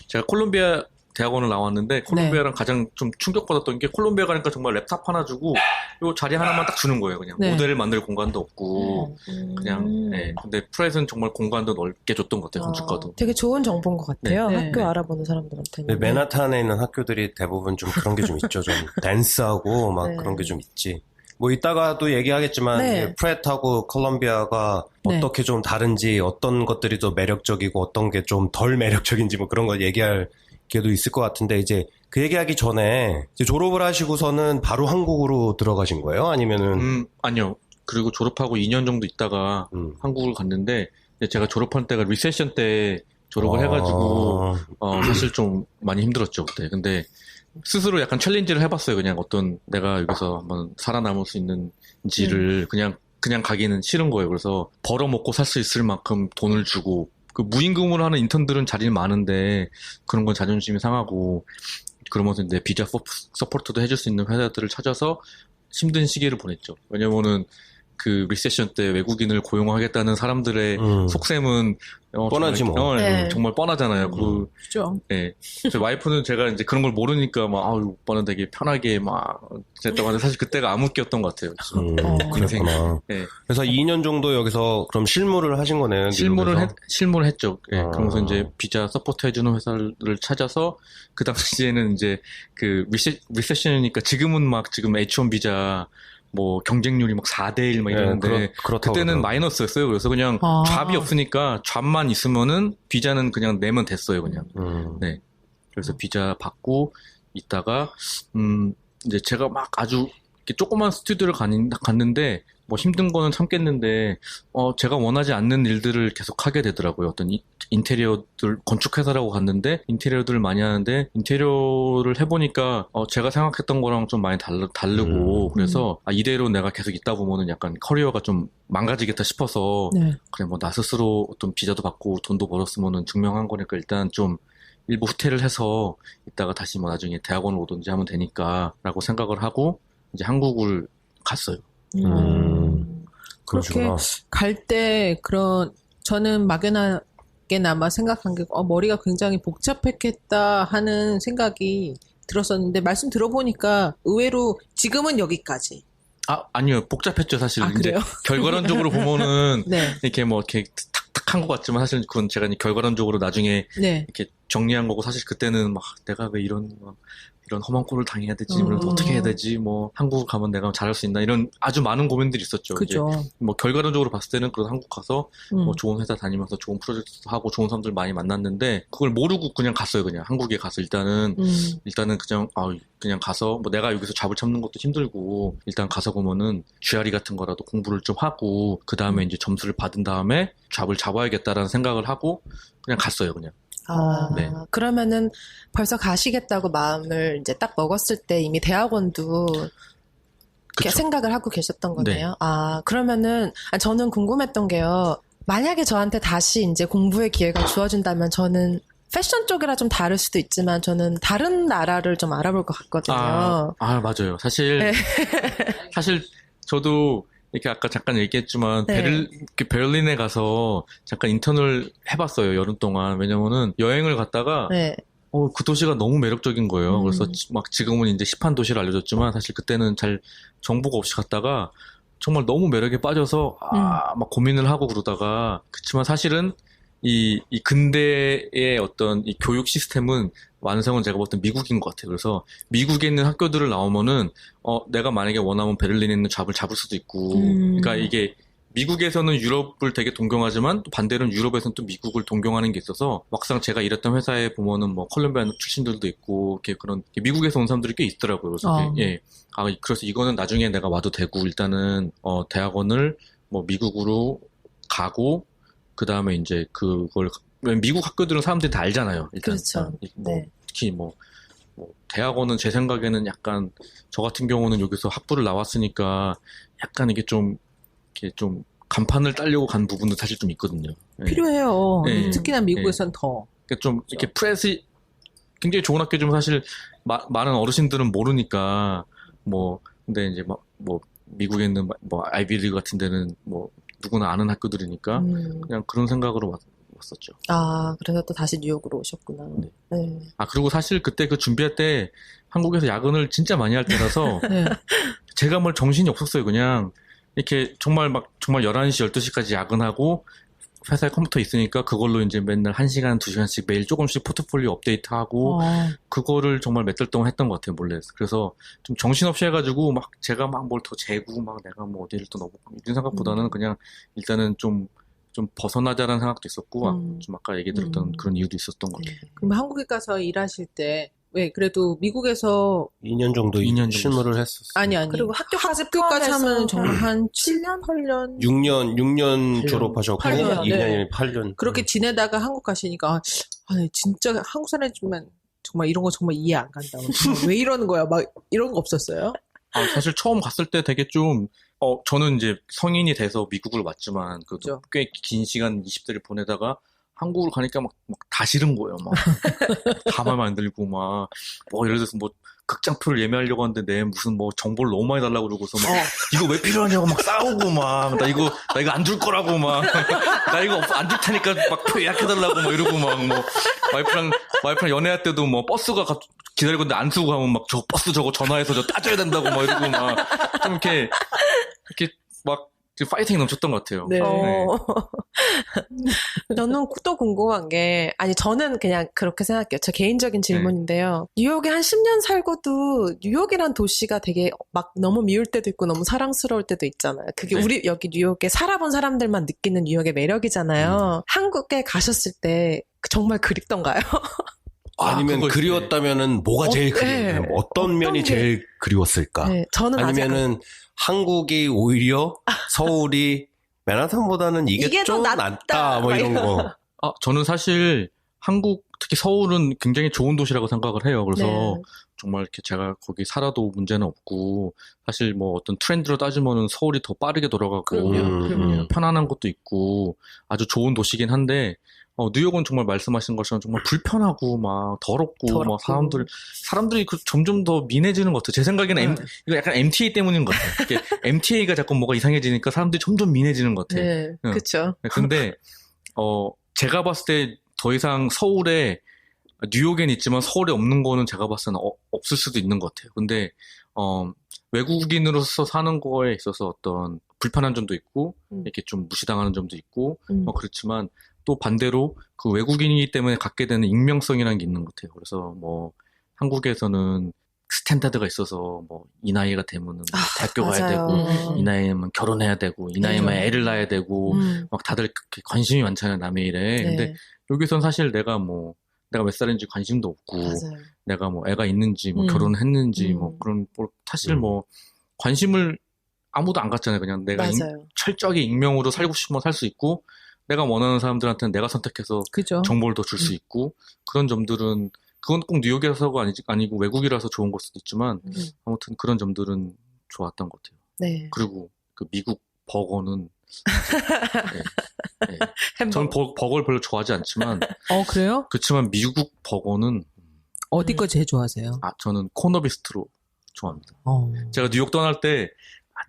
S4: 제가 콜롬비아 대학원을 나왔는데 콜롬비아랑 가장 좀 충격받았던 게 콜롬비아 가니까 정말 랩탑 하나 주고 요 자리 하나만 딱 주는 거예요. 그냥 모델을 만들 공간도 없고 그냥 근데 프렛은 정말 공간도 넓게 줬던 것 같아요. 건축가도.
S3: 되게 좋은 정보인 것 같아요. 학교 알아보는 사람들한테는.
S1: 맨하탄에 있는 학교들이 대부분 좀 그런 게 좀 있죠. 좀 댄스하고 막 그런 게 좀 있지. 뭐 이따가도 얘기하겠지만 프렛하고 콜롬비아가 어떻게 좀 다른지, 어떤 것들이 더 매력적이고 어떤 게 좀 덜 매력적인지 뭐 그런 거 얘기할 기회도 있을 것 같은데, 이제 그 얘기하기 전에 이제 졸업을 하시고서는 바로 한국으로 들어가신 거예요? 아니면은?
S4: 아니요. 그리고 졸업하고 2년 정도 있다가 한국을 갔는데, 제가 졸업한 때가 리세션 때 졸업을 해가지고 사실 좀 많이 힘들었죠 그때. 근데 스스로 약간 챌린지를 해봤어요. 그냥 내가 여기서 한번 살아남을 수 있는지를 그냥 가기는 싫은 거예요. 그래서 벌어먹고 살 수 있을 만큼 돈을 주고, 무임금으로 하는 인턴들은 자리는 많은데 그런 건 자존심이 상하고, 그러면서 내 비자 서포트도 해줄 수 있는 회사들을 찾아서 힘든 시기를 보냈죠. 왜냐면은 그 리세션 때 외국인을 고용하겠다는 사람들의 속셈은
S1: 뻔하지 뭐.
S3: 네.
S4: 정말 뻔하잖아요.
S2: 그죠.
S4: 네. 저희 와이프는 제가 이제 그런 걸 모르니까 막 오빠는 되게 편하게 막 됐다고 하는데 사실 그때가 아무 웃겼던 것 같아요.
S1: 그랬구나.
S4: 네.
S1: 그래서 2년 정도 여기서 그럼 실무를 하신 거네요.
S4: 실무를 했죠. 예,
S1: 아.
S4: 그러면서 이제 비자 서포트 해주는 회사를 찾아서 그 당시에는 이제 그 리세션이니까 지금은 막 지금 H1 비자 뭐 경쟁률이 막 4대1 막 이러는데
S1: 그렇다고
S4: 그때는
S1: 그러더라고요.
S4: 마이너스였어요. 그래서 그냥 잡이 없으니까 잡만 있으면은 비자는 그냥 내면 됐어요. 그냥. 네. 그래서 비자 받고 있다가 이제 제가 막 아주 이렇게 조그만 스튜디오를 갔는데 뭐 힘든 거는 참겠는데 제가 원하지 않는 일들을 계속 하게 되더라고요. 어떤 인테리어들 건축회사라고 갔는데 인테리어들을 많이 하는데 인테리어를 해보니까 제가 생각했던 거랑 좀 많이 다르고 그래서 이대로 내가 계속 있다 보면은 약간 커리어가 좀 망가지겠다 싶어서
S2: 네.
S4: 그래 뭐 나 스스로 어떤 비자도 받고 돈도 벌었으면은 증명한 거니까 일단 좀 일부 후퇴를 해서 이따가 다시 뭐 나중에 대학원을 오든지 하면 되니까라고 생각을 하고 이제 한국을 갔어요.
S2: 그렇게
S1: 그러시구나.
S2: 갈 때 저는 막연하게나마 생각한 게 머리가 굉장히 복잡했겠다 하는 생각이 들었었는데 말씀 들어보니까 의외로 지금은 여기까지.
S4: 아니요. 복잡했죠, 사실.
S2: 아,
S4: 이제
S2: 그래요?
S4: 결과론적으로 보면은
S2: 네.
S4: 이렇게 뭐 이렇게 탁탁한 것 같지만 사실 그건 제가 이제 결과론적으로 나중에
S2: 네.
S4: 이렇게 정리한 거고 사실 그때는 막 내가 왜 이런 험한 꼴을 당해야 되지, 어떻게 해야 되지, 뭐 한국 가면 내가 잘할 수 있나 이런 아주 많은 고민들이 있었죠.
S2: 그죠.
S4: 이제 뭐 결과론적으로 봤을 때는 그래도 한국 가서 뭐 좋은 회사 다니면서 좋은 프로젝트도 하고 좋은 사람들 많이 만났는데 그걸 모르고 그냥 갔어요. 그냥 한국에 가서 일단은 그냥 가서 뭐 내가 여기서 잡을 잡는 것도 힘들고 일단 가서 보면은 GRE 같은 거라도 공부를 좀 하고 그 다음에 이제 점수를 받은 다음에 잡을 잡아야겠다라는 생각을 하고 그냥 갔어요. 그냥. 네.
S3: 그러면은 벌써 가시겠다고 마음을 이제 딱 먹었을 때 이미 대학원도
S4: 그쵸.
S3: 생각을 하고 계셨던 거네요.
S4: 네.
S3: 그러면은 저는 궁금했던 게요. 만약에 저한테 다시 이제 공부의 기회가 주어진다면 저는 패션 쪽이라 좀 다를 수도 있지만 저는 다른 나라를 좀 알아볼 것 같거든요.
S4: 맞아요. 사실 저도 이렇게 아까 잠깐 얘기했지만
S3: 네.
S4: 베를린에 가서 잠깐 인턴을 해봤어요. 여름 동안. 왜냐면은 여행을 갔다가
S3: 네.
S4: 그 도시가 너무 매력적인 거예요. 그래서 막 지금은 이제 힙한 도시를 알려줬지만 사실 그때는 잘 정보가 없이 갔다가 정말 너무 매력에 빠져서 막 고민을 하고 그러다가 그치만 사실은 이 근대의 어떤 이 교육 시스템은 완성은 제가 볼 땐 미국인 것 같아요. 그래서 미국에 있는 학교들을 나오면은 내가 만약에 원하면 베를린에 있는 잡을 잡을 수도 있고 그러니까 이게 미국에서는 유럽을 되게 동경하지만 또 반대로는 유럽에서는 또 미국을 동경하는 게 있어서 막상 제가 일했던 회사에 보면은 뭐 컬럼비아 출신들도 있고 이렇게 그런 미국에서 온 사람들이 꽤 있더라고요. 그래서 그래서 이거는 나중에 내가 와도 되고 일단은 대학원을 뭐 미국으로 가고 그 다음에 이제 미국 학교들은 사람들이 다 알잖아요. 일단.
S3: 그렇죠.
S4: 네. 특히 뭐 대학원은 제 생각에는 약간 저 같은 경우는 여기서 학부를 나왔으니까 약간 이게 좀 간판을 따려고 간 부분도 사실 좀 있거든요.
S2: 필요해요.
S4: 네.
S2: 특히나 미국에선 더.
S4: 그러니까 좀 이렇게 프레스 굉장히 좋은 학교지만 사실 많은 어르신들은 모르니까 근데 이제 미국에 있는 아이비리그 같은 데는 누구나 아는 학교들이니까 그냥 그런 생각으로 왔었죠.
S3: 그래서 또 다시 뉴욕으로 오셨구나. 네.
S4: 그리고 사실 그때 그 준비할 때 한국에서 야근을 진짜 많이 할 때라서
S2: 네.
S4: 제가 뭘 정신이 없었어요. 그냥 이렇게 정말 11시, 12시까지 야근하고 회사에 컴퓨터 있으니까 그걸로 이제 맨날 1시간, 2시간씩 매일 조금씩 포트폴리오 업데이트하고 그거를 정말 몇 달 동안 했던 것 같아요, 몰래. 그래서 좀 정신없이 해가지고 제가 뭘 더 재고 내가 어디를 또 넣어보고 이런 생각보다는 그냥 일단은 좀 벗어나자라는 생각도 있었고 좀 아까 얘기 들었던 그런 이유도 있었던 것 같아요.
S2: 그럼 한국에 가서 일하실 때 그래도 미국에서
S1: 2년 정도 실무를 했었어요.
S2: 아니.
S3: 그리고 학교까지
S2: 하면 정말 한 7년, 8년?
S1: 6년 졸업하셨고
S2: 8년,
S1: 2년이면 8년.
S2: 그렇게 지내다가 한국 가시니까 진짜 한국 사람이지만 정말 이런 거 정말 이해 안 간다. 왜 이러는 거야? 이런 거 없었어요?
S4: 사실 처음 갔을 때 되게 좀 저는 이제 성인이 돼서 미국을 왔지만 그래도 꽤 긴 시간 20대를 보내다가 한국을 가니까 다 싫은 거예요. 다 마음에 안 들고 예를 들어서 극장표를 예매하려고 하는데 내 무슨 뭐 정보를 너무 많이 달라고 그러고서 막 이거 왜 필요하냐고 막 싸우고 막 나 이거 안 줄 거라고 막 나 이거 안 줄 테니까 막 표 예약해달라고 막 이러고 막 뭐 와이프랑 연애할 때도 뭐 버스가 기다리고 있는데 안 쓰고 하면 막 저 버스 저거 전화해서 저 따져야 된다고 막 이러고 막 좀 이렇게 막 파이팅이 넘쳤던 것 같아요.
S2: 네.
S3: 저는 또 궁금한 게, 아니, 저는 그냥 그렇게 생각해요. 저 개인적인 질문인데요. 뉴욕에 한 10년 살고도 뉴욕이란 도시가 되게 막 너무 미울 때도 있고 너무 사랑스러울 때도 있잖아요. 그게
S4: 네.
S3: 우리 여기 뉴욕에 살아본 사람들만 느끼는 뉴욕의 매력이잖아요. 한국에 가셨을 때 정말 그립던가요?
S1: 아니면
S4: 그거 있지.
S1: 그리웠다면은 뭐가 제일 그리웠나요?
S3: 네.
S1: 어떤 면이
S3: 어떤 게-
S1: 제일 그리웠을까?
S3: 네, 저는
S1: 아니면은 한국이 오히려 서울이 맨하탄보다는 이게
S3: 이게 더
S1: 좀
S3: 낫다.
S1: 낫다 뭐 이런 거.
S4: 저는 사실 한국, 특히 서울은 굉장히 좋은 도시라고 생각을 해요. 그래서
S3: 네.
S4: 정말 이렇게 제가 거기 살아도 문제는 없고, 사실 뭐 어떤 트렌드로 따지면은 서울이 더 빠르게 돌아가고,
S3: 그럼요.
S4: 편안한 것도 있고, 아주 좋은 도시긴 한데, 뉴욕은 정말 말씀하신 것처럼 정말 불편하고, 막 더럽고, 막 사람들이 점점 더 민해지는 것 같아요. 제 생각에는 이거 약간 MTA 때문인 것 같아요. 이게 MTA가 자꾸 뭐가 이상해지니까 사람들이 점점 민해지는 것 같아요.
S3: 네,
S4: 응.
S3: 그쵸.
S4: 근데 제가 봤을 때 더 이상 서울에 뉴욕엔 있지만 서울에 없는 거는 제가 봤을 때는 없을 수도 있는 것 같아요. 근데 외국인으로서 사는 거에 있어서 어떤 불편한 점도 있고 이렇게 좀 무시당하는 점도 있고 그렇지만 또 반대로 그 외국인이기 때문에 갖게 되는 익명성이라는 게 있는 것 같아요. 그래서 뭐 한국에서는 스탠다드가 있어서 뭐 이 나이가 되면은 대학교 가야
S3: 맞아요.
S4: 되고 이 나이면 결혼해야 되고 이 나이면 애를 낳아야 되고 막 다들 그렇게 관심이 많잖아요, 남의 일에. 근데
S3: 네.
S4: 여기선 사실 내가 몇 살인지 관심도 없고
S3: 맞아요.
S4: 내가 뭐 애가 있는지 뭐 결혼했는지 뭐 그런 사실 뭐 관심을 아무도 안 갖잖아요. 그냥 내가
S3: 맞아요.
S4: 철저하게 익명으로 살고 싶으면 살 수 있고 내가 원하는 사람들한테는 내가 선택해서
S2: 그죠.
S4: 정보를 더 줄 수 있고 그런 점들은 그건 꼭 뉴욕이라서가 아니고 외국이라서 좋은 걸 수도 있지만 아무튼 그런 점들은 좋았던 것 같아요.
S3: 네.
S4: 그리고 그 미국 버거는 네.
S3: 햄버거.
S4: 전 버거를 별로 좋아하지 않지만
S2: 그래요?
S4: 그렇지만 미국 버거는
S2: 어디 거 제일 좋아하세요?
S4: 저는 코너비스트로 좋아합니다.
S2: 어.
S4: 제가 뉴욕 떠날 때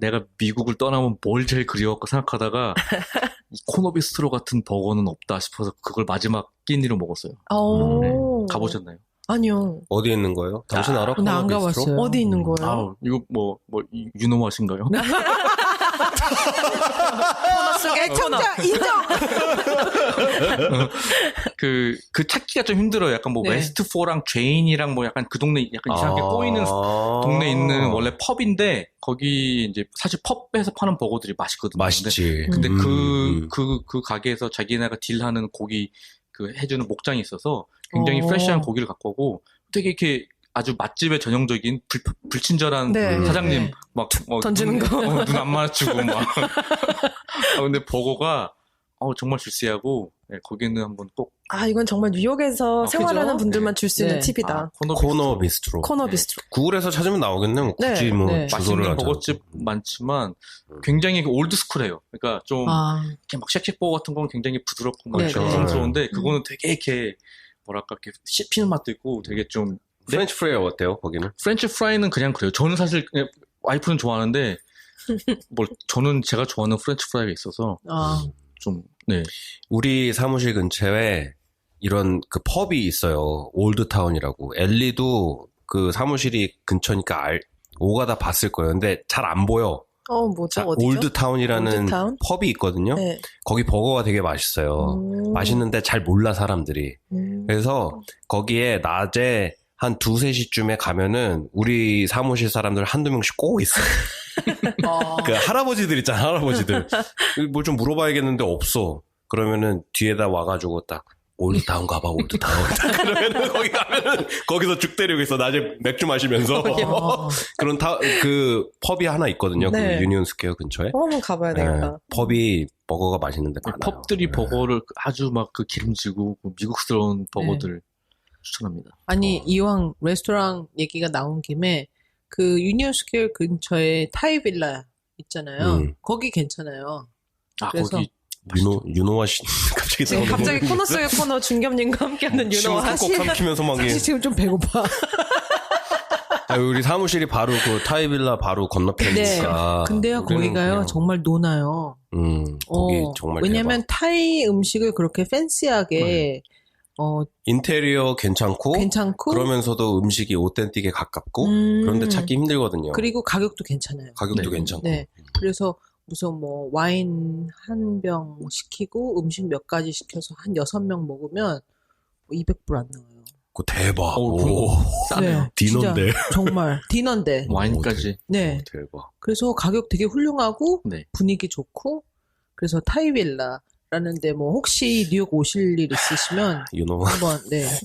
S4: 내가 미국을 떠나면 뭘 제일 그리웠까 생각하다가 이 코너비스트로 같은 버거는 없다 싶어서 그걸 마지막 끼니로 먹었어요. 가보셨나요?
S3: 아니요.
S1: 어디에 있는 거예요? 당신 알아?
S2: 나 안
S1: 코너비스트로?
S2: 가봤어요.
S3: 어디 있는 거예요?
S4: 이거 유노마신가요?
S3: 코너 속에 코너.
S2: 인정!
S4: 그 찾기가 좀 힘들어요. 약간 뭐
S2: 네.
S4: 웨스트포랑 제인이랑 뭐 약간 그 동네 약간 이상하게 꼬이는 동네에 있는 원래 펍인데 거기 이제 사실 펍에서 파는 버거들이 맛있거든요.
S1: 맛있지.
S4: 근데 그 가게에서 자기네가 딜하는 고기 그 해주는 목장이 있어서 굉장히 프레시한 고기를 갖고 오고 되게 이렇게 아주 맛집의 전형적인 불친절한
S3: 네.
S4: 사장님
S2: 네.
S4: 막
S3: 던지는 거.
S4: 눈 안 마주치고 막 근데 버거가 정말 주시하고 거기는 한번 꼭
S3: 이건 정말 뉴욕에서 생활하는
S2: 그죠?
S3: 분들만 줄 수 있는
S2: 네.
S3: 팁이다.
S1: 코너비스트로.
S3: 코너비스트로.
S1: 구글에서 찾으면 나오겠네. 뭐 굳이
S3: 네.
S1: 뭐
S2: 네.
S1: 주소를
S4: 맛있는
S1: 하자.
S4: 버거집 많지만 굉장히 올드스쿨해요. 그러니까 좀 이렇게 막 쉑쉑버거 같은 건 굉장히 부드럽고 막
S2: 네, 네.
S4: 정성스러운데 그거는 되게 이렇게 뭐랄까 이렇게 씹히는 맛도 있고 되게 좀
S1: 프렌치 프라이 어때요? 거기는?
S4: 프렌치 프라이는 그냥 그래요. 저는 사실 그냥 와이프는 좋아하는데 저는 제가 좋아하는 프렌치 프라이가 있어서 좀 네.
S1: 우리 사무실 근처에 이런 그 펍이 있어요. 올드타운이라고. 엘리도 그 사무실이 근처니까 오가다 봤을 거예요. 근데 잘 안 보여.
S3: 뭐죠?
S1: 자,
S3: 어디죠?
S1: 올드타운이라는
S3: 올드타운?
S1: 펍이 있거든요.
S3: 네.
S1: 거기 버거가 되게 맛있어요. 맛있는데 잘 몰라 사람들이. 그래서 거기에 낮에 한 2-3시쯤에 가면은 우리 사무실 사람들 한두 명씩 꼭 있어요. 그 할아버지들 있잖아, 할아버지들. 뭘 좀 물어봐야겠는데 없어. 그러면은 뒤에다 와가지고 딱 올드타운 가봐, 올드타운. 그러면은 거기 가면은 거기서 죽 때리고 있어. 낮에 맥주 마시면서. 그런 그 펍이 하나 있거든요.
S3: 네.
S1: 그 유니온 스퀘어 근처에.
S3: 한번 가봐야 되겠다.
S1: 펍이 버거가 맛있는데 많아요.
S4: 펍들이 버거를 아주 막 그 기름지고 미국스러운 버거들 추천합니다.
S2: 아니, 이왕 레스토랑 얘기가 나온 김에 그 유니온 스퀘어 근처에 타이빌라 있잖아요. 거기 괜찮아요. 그래서
S4: 거기
S1: 유노와 씨 갑자기
S3: 네, 갑자기 코너 속의 코너 중겸님과 함께하는 유노와
S1: 꼭 삼키면서 막
S2: 사실 지금 좀 배고파.
S1: 우리 사무실이 바로 그 타이빌라 바로 건너편이니까.
S2: 근데요,
S1: 우리는
S2: 거기가요,
S1: 그냥,
S2: 정말 노나요.
S1: 거기 정말
S2: 왜냐면
S1: 대박.
S2: 타이 음식을 그렇게 팬시하게,
S1: 인테리어 괜찮고, 그러면서도 음식이 오텐틱에 가깝고, 그런데 찾기 힘들거든요.
S2: 그리고 가격도 괜찮아요.
S1: 가격도
S4: 네.
S1: 괜찮고.
S2: 네. 그래서 무슨 뭐 와인 한 병 시키고 음식 몇 가지 시켜서 한 6명 먹으면 200불 안 나와요.
S1: 그 대박.
S4: 오, 싸네요.
S1: 디너인데.
S2: 진짜 정말 디너인데.
S4: 와인까지.
S2: 네.
S1: 대박.
S2: 그래서 가격 되게 훌륭하고
S4: 네.
S2: 분위기 좋고 그래서 타이빌라라는데 뭐 혹시 뉴욕 오실 일 있으시면
S1: 유노.
S2: 한번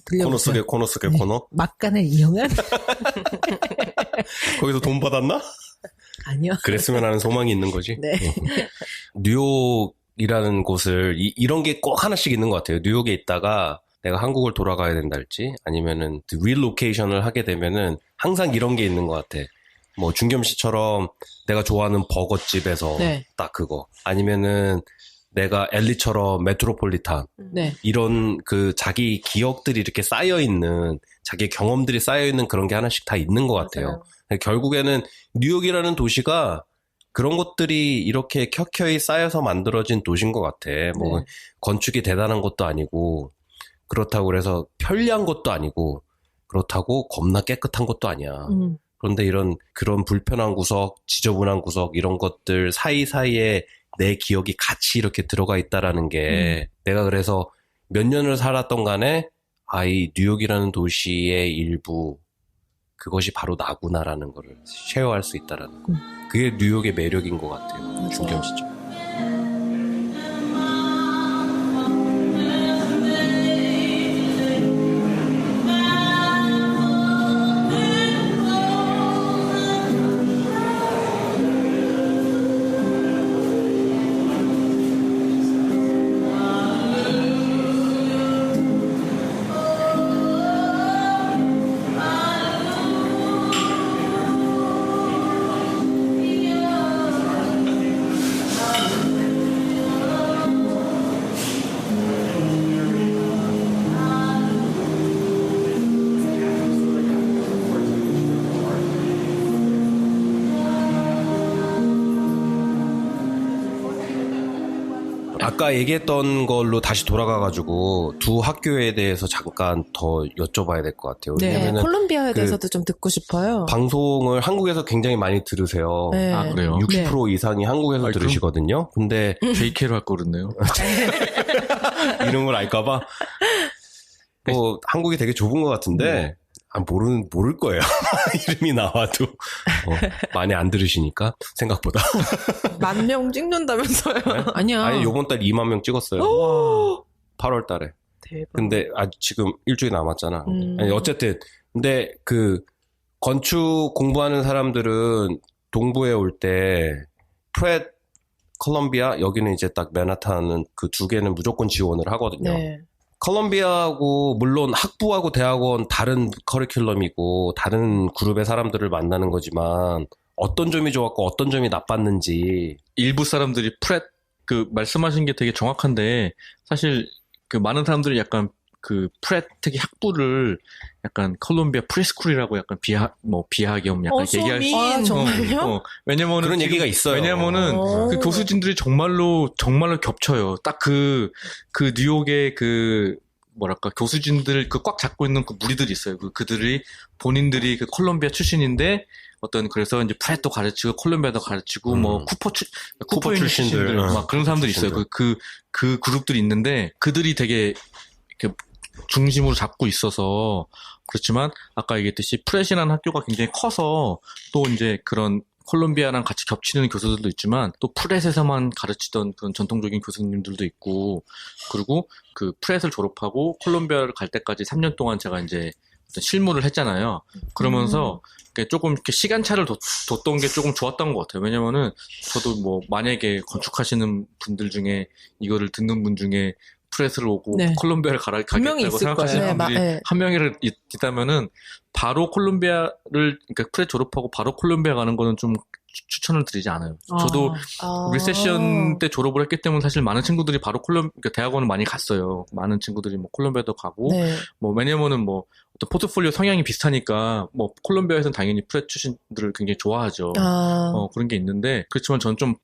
S2: 들려보세요.
S1: 코너 속의
S2: 네.
S1: 코너?
S2: 막간을 이용한?
S1: 거기서 돈 받았나?
S2: 아니요.
S1: 그랬으면 하는 소망이 있는 거지.
S2: 네.
S1: 뉴욕이라는 곳을 이런 게 꼭 하나씩 있는 것 같아요. 뉴욕에 있다가 내가 한국을 돌아가야 된다 할지 아니면은 릴로케이션을 하게 되면은 항상 이런 게 있는 것 같아. 뭐 준겸 씨처럼 내가 좋아하는 버거집에서
S2: 네.
S1: 딱 그거 아니면은 내가 엘리처럼 메트로폴리탄
S2: 네.
S1: 이런 그 자기 기억들이 이렇게 쌓여 있는 자기 경험들이 쌓여 있는 그런 게 하나씩 다 있는 것 같아요. 결국에는 뉴욕이라는 도시가 그런 것들이 이렇게 켜켜이 쌓여서 만들어진 도시인 것 같아. 뭐
S2: 네.
S1: 건축이 대단한 것도 아니고 그렇다고 그래서 편리한 것도 아니고 그렇다고 겁나 깨끗한 것도 아니야. 그런데 그런 불편한 구석, 지저분한 구석 이런 것들 사이사이에 내 기억이 같이 이렇게 들어가 있다라는 게 내가 그래서 몇 년을 살았던 간에 이 뉴욕이라는 도시의 일부 그것이 바로 나구나라는 거를 쉐어할 수 있다라는 거. 그게 뉴욕의 매력인 것 같아요. 준겸 씨죠. 아까 얘기했던 걸로 다시 돌아가가지고 두 학교에 대해서 잠깐 더 여쭤봐야 될 것 같아요.
S3: 네,
S1: 왜냐면은
S3: 콜롬비아에 대해서도 좀 듣고 싶어요.
S1: 방송을 한국에서 굉장히 많이 들으세요.
S3: 네.
S4: 아, 그래요?
S1: 60% 이상이 한국에서
S4: 아니,
S1: 들으시거든요. 근데
S4: JK로 할 거였네요.
S1: 이름을 알까봐 뭐 한국이 되게 좁은 것 같은데 모를 거예요. 이름이 나와도 많이 안 들으시니까 생각보다.
S3: 10,000명 찍는다면서요?
S2: 아니야.
S1: 아니 요번 달 2만 명 찍었어요. 8월 달에.
S3: 대박.
S1: 근데 아직 지금 일주일 남았잖아. 아니, 어쨌든 근데 그 건축 공부하는 사람들은 동부에 올 때 프렛 콜롬비아 여기는 이제 딱 맨하탄은 그 두 개는 무조건 지원을 하거든요.
S3: 네.
S1: 콜롬비아하고 물론 학부하고 대학원 다른 커리큘럼이고 다른 그룹의 사람들을 만나는 거지만 어떤 점이 좋았고 어떤 점이 나빴는지
S4: 일부 사람들이 그 말씀하신 게 되게 정확한데 사실 그 많은 사람들이 약간 그 특히 학부를 약간 콜롬비아 프리스쿨이라고 약간 비하 겸 약간 얘기할 수
S3: 아, 정말요?
S4: 왜냐면은
S1: 그런 얘기가 있어요.
S4: 왜냐면은 그 교수진들이 정말로 겹쳐요. 딱 그 뉴욕의 그 뭐랄까 교수진들 그 꽉 잡고 있는 그 무리들이 있어요. 그들이 본인들이 그 콜롬비아 출신인데 그래서 이제 프렛도 가르치고 콜롬비아도 가르치고 뭐 쿠퍼 출신들 막 그런 사람들이 있어요. 그 그룹들이 있는데 그들이 되게 이렇게 중심으로 잡고 있어서 그렇지만 아까 얘기했듯이 프렛이라는 학교가 굉장히 커서 또 이제 그런 콜롬비아랑 같이 겹치는 교수들도 있지만 또 프렛에서만 가르치던 그런 전통적인 교수님들도 있고 그리고 그 프렛을 졸업하고 콜롬비아를 갈 때까지 3년 동안 제가 이제 어떤 실무를 했잖아요. 그러면서 조금 이렇게 시간차를 뒀던 게 조금 좋았던 것 같아요. 왜냐면은 저도 뭐 만약에 건축하시는 분들 중에 이거를 듣는 분 중에 프레스를 오고
S2: 네.
S4: 콜롬비아를
S2: 분명히
S4: 가겠다고
S2: 있을
S4: 생각하시는
S3: 거예요.
S4: 분들이
S3: 네.
S4: 한 명이라도 있다면은 바로 그러니까 프레스 졸업하고 바로 콜롬비아 가는 거는 좀 추천을 드리지 않아요. 저도 리세션 때 졸업을 했기 때문에 사실 많은 친구들이 바로 그러니까 대학원을 많이 갔어요. 많은 친구들이 뭐 콜롬비아도 가고
S3: 네.
S4: 뭐 왜냐면은 뭐 어떤 포트폴리오 성향이 비슷하니까 뭐 콜롬비아에서는 당연히 프레 출신들을 굉장히 좋아하죠. 그런 게 있는데 그렇지만 전 좀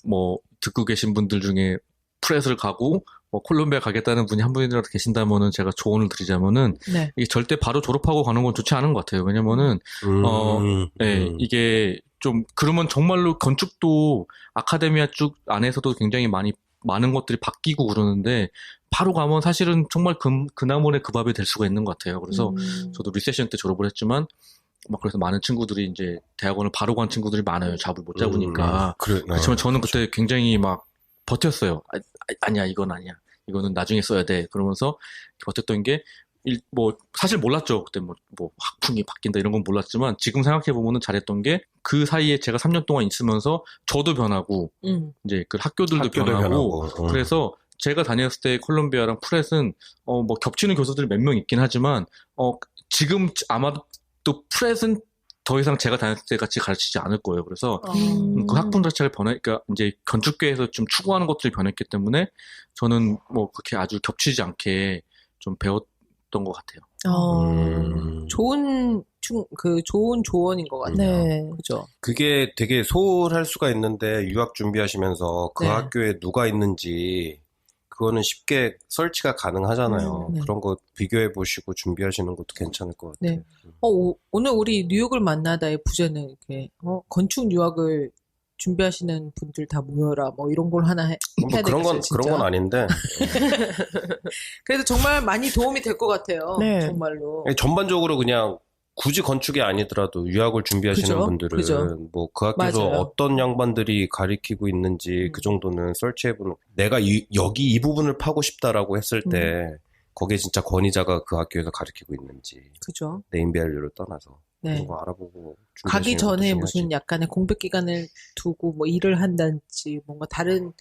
S4: 뭐 듣고 계신 분들 중에 프레스를 가고 뭐 콜롬비아 가겠다는 분이 한 분이라도 계신다면은 제가 조언을 드리자면은
S2: 네.
S4: 이게 절대 바로 졸업하고 가는 건 좋지 않은 것 같아요. 왜냐면은 네, 이게 좀 그러면 정말로 건축도 아카데미아 쪽 안에서도 굉장히 많은 것들이 바뀌고 그러는데 바로 가면 사실은 정말 그나물의 그 밥이 될 수가 있는 것 같아요. 그래서 저도 리세션 때 졸업을 했지만 막 그래서 많은 친구들이 이제 대학원을 바로 간 친구들이 많아요. 잡을 못 잡으니까. 그렇지만 저는 그때 굉장히 막 버텼어요. 아니야, 이건 아니야. 이거는 나중에 써야 돼. 그러면서 버텼던 게 뭐 사실 몰랐죠. 그때 뭐 학풍이 바뀐다 이런 건 몰랐지만 지금 생각해 보면은 잘했던 게 그 사이에 제가 3년 동안 있으면서 저도 변하고 이제 그 학교들도 변하고 그래서 제가 다녔을 때 콜롬비아랑 프렛은 뭐 겹치는 교수들이 몇 명 있긴 하지만 지금 아마도 또 프렛은 더 이상 제가 다녔을 때 같이 가르치지 않을 거예요. 그래서 그 학문 자체가 그러니까 이제 건축계에서 좀 추구하는 것들이 변했기 때문에 저는 뭐 그렇게 아주 겹치지 않게 좀 배웠던 것 같아요.
S2: 좋은 조언인 것 같아요.
S3: 네.
S2: 그죠.
S1: 그게 되게 소홀할 수가 있는데 유학 준비하시면서 그
S2: 네. 학교에
S1: 학교에 누가 있는지 그거는 쉽게 설치가 가능하잖아요.
S2: 네.
S1: 그런 거 비교해 보시고 준비하시는 것도 괜찮을 것 같아요.
S2: 네. 오늘 우리 뉴욕을 만나다의 부제는 이렇게 건축 유학을 준비하시는 분들 다 모여라 뭐 이런 걸 하나 해야 되겠어요.
S1: 그런 건 아닌데
S2: 그래도 정말 많이 도움이 될 것 같아요.
S3: 네.
S2: 정말로.
S1: 전반적으로 그냥 굳이 건축이 아니더라도 유학을 준비하시는
S2: 그죠?
S1: 분들은
S2: 그죠?
S1: 뭐 그 학교에서
S2: 맞아요.
S1: 어떤 양반들이 가리키고 있는지 그 정도는 설치해보는 내가 여기 이 부분을 파고 싶다라고 했을 때 거기에 진짜 권위자가 그 학교에서 가리키고 있는지
S2: 그죠.
S1: 네임밸류를 떠나서
S2: 네.
S1: 그런 거 알아보고
S2: 가기
S1: 준비하시는 것도
S2: 전에
S1: 중요하지.
S2: 무슨 약간의 공백 기간을 두고 뭐 일을 한다든지 뭔가 다른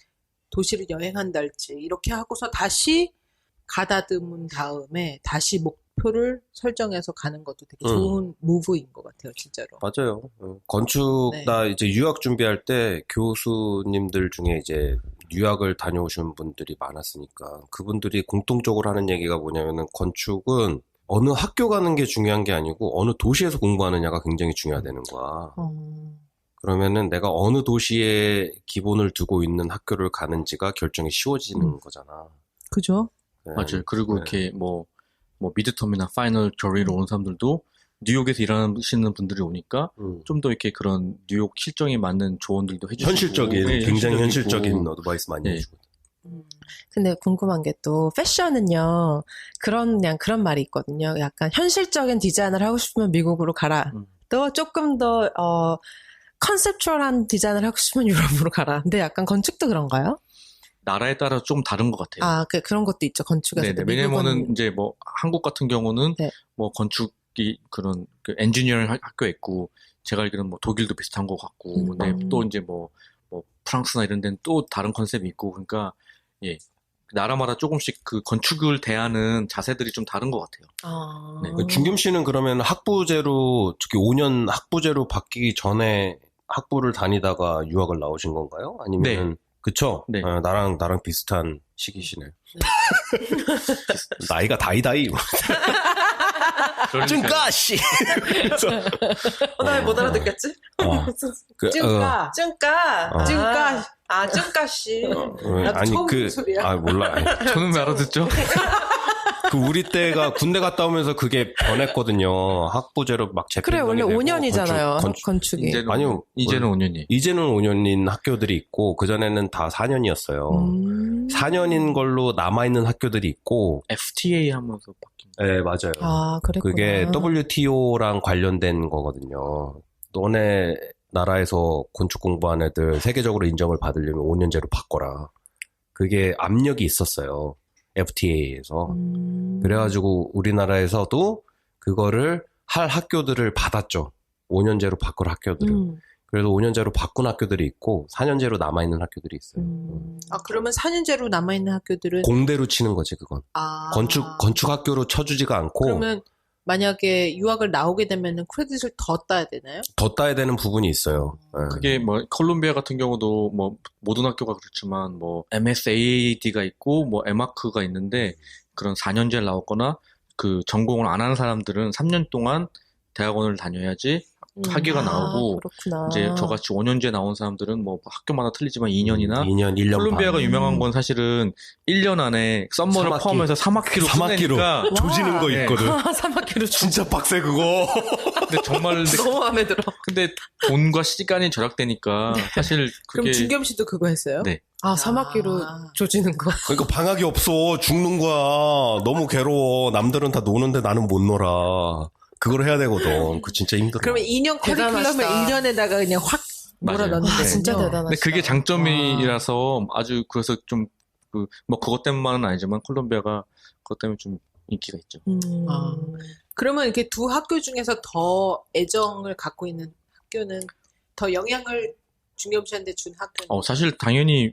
S2: 도시를 여행한다든지 이렇게 하고서 다시 가다듬은 다음에 다시 목표를 설정해서 가는 것도 되게 좋은 무브인 것 같아요, 진짜로.
S1: 맞아요. 건축
S2: 네.
S1: 나 이제 유학 준비할 때 교수님들 중에 이제 유학을 다녀오신 분들이 많았으니까 그분들이 공통적으로 하는 얘기가 뭐냐면은 건축은 어느 학교 가는 게 중요한 게 아니고 어느 도시에서 공부하느냐가 굉장히 중요하다는 거야. 그러면은 내가 어느 도시에 기본을 두고 있는 학교를 가는지가 결정이 쉬워지는 거잖아.
S2: 그죠?
S1: 네.
S4: 맞아요. 그리고
S1: 네.
S4: 이렇게 뭐 미드텀이나 파이널 결의로 오는 사람들도 뉴욕에서 일하시는 분들이 오니까 좀 더 이렇게 그런 뉴욕 실정에 맞는 조언들도 해주시고
S1: 현실적인,
S4: 네,
S1: 굉장히
S4: 현실적이고.
S1: 현실적인 어드바이스 많이
S4: 네.
S1: 해주고.
S3: 근데 궁금한 게 또 패션은요 그냥 그런 말이 있거든요. 약간 현실적인 디자인을 하고 싶으면 미국으로 가라. 또 조금 더 컨셉추얼한 디자인을 하고 싶으면 유럽으로 가라. 근데 약간 건축도 그런가요?
S4: 나라에 따라 좀 다른 것 같아요.
S3: 아, 그런 것도 있죠. 건축에서.
S4: 네네. 왜냐면은 이제 뭐 한국 같은 경우는
S3: 네.
S4: 뭐 건축이 그런 그 엔지니어링 학교에 있고 제가 알기로는 뭐 독일도 비슷한 것 같고 근데 또 이제 뭐 프랑스나 이런 데는 또 다른 컨셉이 있고 그러니까 예. 나라마다 조금씩 그 건축을 대하는 자세들이 좀 다른 것 같아요. 네.
S1: 준겸 씨는 그러면 학부제로, 특히 5년 학부제로 바뀌기 전에 학부를 다니다가 유학을 나오신 건가요? 아니면,
S4: 네.
S1: 그쵸?
S4: 네.
S1: 나랑 비슷한 시기시네. 나이가 다이다이. 좀 까, 씨!
S3: 나 못 알아듣겠지?
S2: 쭝까. 쭝까.
S3: 아, 쭝까씨.
S1: 아니,
S2: 처음 듣는 소리야.
S1: 몰라. 아니,
S4: 저는 왜 알아듣죠?
S1: 우리 때가 군대 갔다 오면서 그게 변했거든요. 학부제로 막
S3: 그래, 원래 5년이잖아요. 건축이.
S1: 아니요.
S4: 이제는 5년이.
S1: 이제는 5년인 학교들이 있고, 그전에는 다 4년이었어요. 4년인 걸로 남아있는 학교들이 있고,
S4: FTA 하면서 바뀐.
S1: 네, 맞아요.
S3: 아, 그랬구나.
S1: 그게 WTO랑 관련된 거거든요. 너네 나라에서 건축 공부한 애들 세계적으로 인정을 받으려면 5년제로 바꿔라. 그게 압력이 있었어요. FTA에서. 그래가지고 우리나라에서도 그거를 할 학교들을 받았죠. 5년제로 바꿀 학교들을. 그래서 5년제로 바꾼 학교들이 있고 4년제로 남아있는 학교들이 있어요.
S2: 아, 그러면 4년제로 남아있는 학교들은
S1: 공대로 치는 거지 그건. 건축 학교로 쳐주지가 않고
S2: 그러면 만약에 유학을 나오게 되면은 크레딧을 더 따야 되나요?
S1: 더 따야 되는 부분이 있어요. 예.
S4: 그게 뭐 콜롬비아 같은 경우도 뭐 모든 학교가 그렇지만 뭐 MSAAD가 있고 뭐 에마크가 있는데 그런 4년제를 나왔거나 그 전공을 안 하는 사람들은 3년 동안 대학원을 다녀야지 학위가 나오고
S3: 그렇구나.
S4: 이제 저같이 5년제 나온 사람들은 뭐 학교마다 틀리지만 2년이나
S1: 2년, 1년
S4: 콜롬비아가
S1: 반.
S4: 유명한 건 사실은 1년 안에 썸머를
S1: 3학기.
S4: 포함해서 3학기로
S1: 3학기로
S4: 끝내니까
S1: 조지는 거
S4: 네.
S1: 있거든.
S3: 3학기로
S1: 진짜 빡세 그거.
S4: 근데 정말
S3: 너무 마음에 들어.
S4: 근데 돈과 시간이 절약되니까 사실
S2: 그럼
S4: 그게
S2: 준겸 씨도 그거 했어요?
S4: 네.
S3: 3학기로 조지는 거.
S1: 그러니까 방학이 없어. 죽는 거야. 너무 괴로워. 남들은 다 노는데 나는 못 놀아. 그걸 해야 되거든. 그 진짜 힘들어.
S2: 그러면 2년 커리큘럼을
S3: 대단하시다.
S2: 1년에다가 그냥 확
S4: 맞아요.
S2: 몰아넣는
S3: 아,
S2: 거예요.
S3: 진짜 대단하시다.
S4: 근데 그게 장점이라서 아주 그래서 좀 뭐 그것 때문만은 아니지만 콜롬비아가 그것 때문에 좀 인기가 있죠.
S2: 아. 그러면 이렇게 두 학교 중에서 더 애정을 갖고 있는 학교는 더 영향을 준겸 씨한테 준 학교는?
S4: 사실 당연히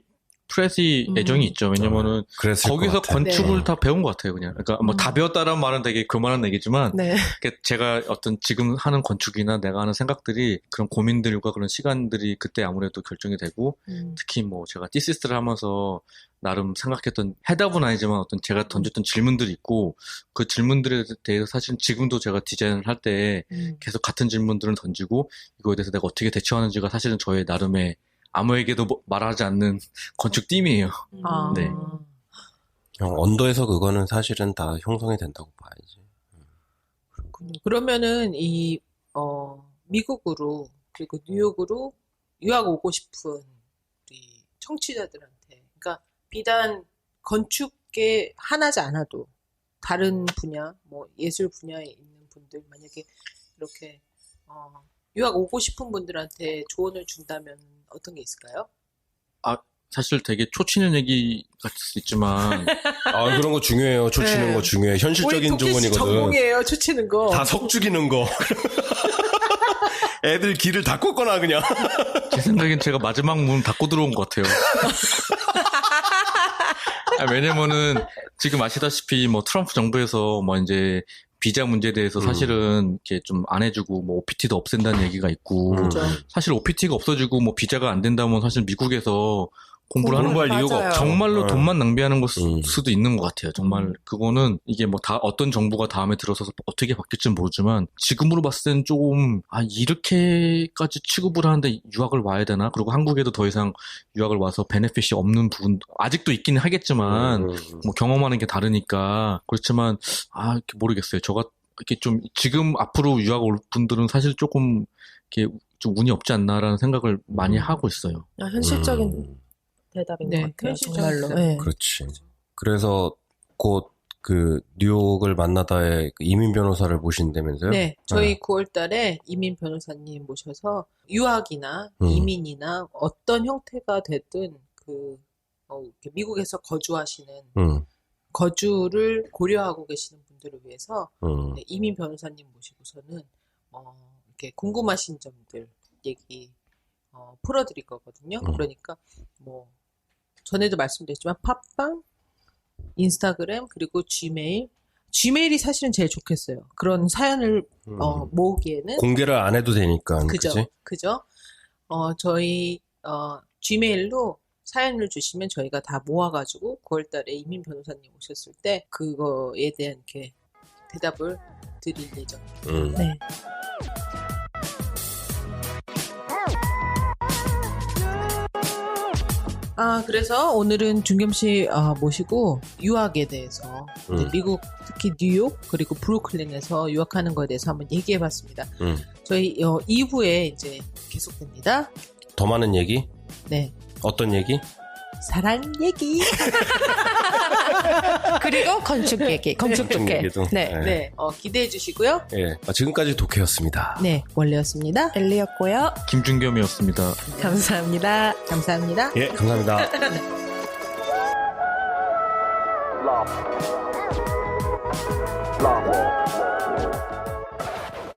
S4: 프레시 애정이 있죠. 왜냐면은
S1: 그랬을
S4: 거기서
S1: 것 같아.
S4: 건축을
S2: 네.
S4: 다 배운 것 같아요. 그냥 그러니까 뭐 다 배웠다라는 말은 되게 교만한 얘기지만
S3: 네.
S4: 그러니까 제가 어떤 지금 하는 건축이나 내가 하는 생각들이 그런 고민들과 그런 시간들이 그때 아무래도 결정이 되고 특히 뭐 제가 티시스를 하면서 나름 생각했던 해답은 아니지만 어떤 제가 던졌던 질문들이 있고 그 질문들에 대해서 사실 지금도 제가 디자인을 할 때 계속 같은 질문들을 던지고 이거에 대해서 내가 어떻게 대처하는지가 사실은 저의 나름의 아무에게도 말하지 않는 건축 띠이에요.
S2: 아.
S4: 네.
S1: 언더에서 그거는 사실은 다 형성이 된다고 봐야지.
S2: 그렇군요. 그러면은 미국으로 그리고 뉴욕으로 유학 오고 싶은 우리 청취자들한테, 그러니까 비단 건축계 하나지 않아도 다른 분야, 뭐 예술 분야에 있는 분들 만약에 이렇게 유학 오고 싶은 분들한테 조언을 준다면 어떤 게 있을까요?
S4: 사실 되게 초치는 얘기 같을 수 있지만
S1: 그런 거 중요해요. 초치는
S2: 네.
S1: 거 중요해. 현실적인
S2: 우리 도끼 씨
S1: 조언이거든.
S2: 전공이에요, 추치는 거.
S1: 다 석 죽이는 거. 애들 길을 다 꺾거나 그냥.
S4: 제 생각엔 제가 마지막 문 닫고 들어온 것 같아요. 왜냐면은 지금 아시다시피 뭐 트럼프 정부에서 뭐 이제 비자 문제에 대해서 사실은 이렇게 좀 안 해주고 뭐 OPT도 없앤다는 얘기가 있고
S2: 그렇죠.
S4: 사실 OPT가 없어지고 뭐 비자가 안 된다면 사실 미국에서 공부를 하는
S1: 공부할 이유가
S3: 맞아요.
S1: 없죠.
S4: 정말로 돈만 낭비하는 걸
S1: 음.
S4: 수도 있는 것 같아요. 정말 그거는 이게 뭐 어떤 정부가 다음에 들어서서 어떻게 바뀔지는 모르지만 지금으로 봤을 때는 조금 이렇게까지 취급을 하는데 유학을 와야 되나? 그리고 한국에도 더 이상 유학을 와서 베네핏이 없는 부분 아직도 있긴 하겠지만 뭐 경험하는 게 다르니까 그렇지만 이렇게 모르겠어요. 저가 이렇게 좀 지금 앞으로 유학 올 분들은 사실 조금 이렇게 좀 운이 없지 않나라는 생각을 많이 하고 있어요.
S3: 현실적인 대답인
S2: 네,
S3: 것 같아요.
S2: 현실적인
S3: 정말로.
S2: 대답.
S3: 네.
S1: 그렇지. 그래서 곧 그 뉴욕을 만나다의 그 이민 변호사를 모신다면서요?
S2: 네, 저희 9월 달에 이민 변호사님 모셔서 유학이나 이민이나 어떤 형태가 됐든 이렇게 미국에서 거주하시는 거주를 고려하고 계시는 분들을 위해서 네, 이민 변호사님 모시고서는 이렇게 궁금하신 점들 얘기 풀어드릴 거거든요. 그러니까 뭐 전에도 말씀드렸지만 팟빵, 인스타그램 그리고 지메일이 사실은 제일 좋겠어요. 그런 사연을 모으기에는
S1: 공개를 안 해도 되니까.
S2: 그죠?
S1: 그치?
S2: 저희 지메일로 사연을 주시면 저희가 다 모아가지고 9월달에 이민 변호사님 오셨을 때 그거에 대한 이렇게 대답을 드릴 예정입니다.
S3: 네.
S2: 그래서 오늘은 준겸 씨 모시고 유학에 대해서 미국 특히 뉴욕 그리고 브루클린에서 유학하는 거에 대해서 한번 얘기해봤습니다. 저희 2부에 이제 계속됩니다.
S1: 더 많은 얘기?
S2: 네.
S1: 어떤 얘기?
S2: 사랑 얘기.
S3: 그리고 건축 얘기, 건축 독해.
S1: 얘기도.
S3: 네.
S2: 네. 기대해 주시고요.
S1: 예. 지금까지 독해였습니다.
S2: 네. 원래였습니다.
S3: 엘리였고요.
S4: 김준겸이었습니다.
S3: 감사합니다.
S2: 감사합니다.
S1: 예, 감사합니다.
S5: love.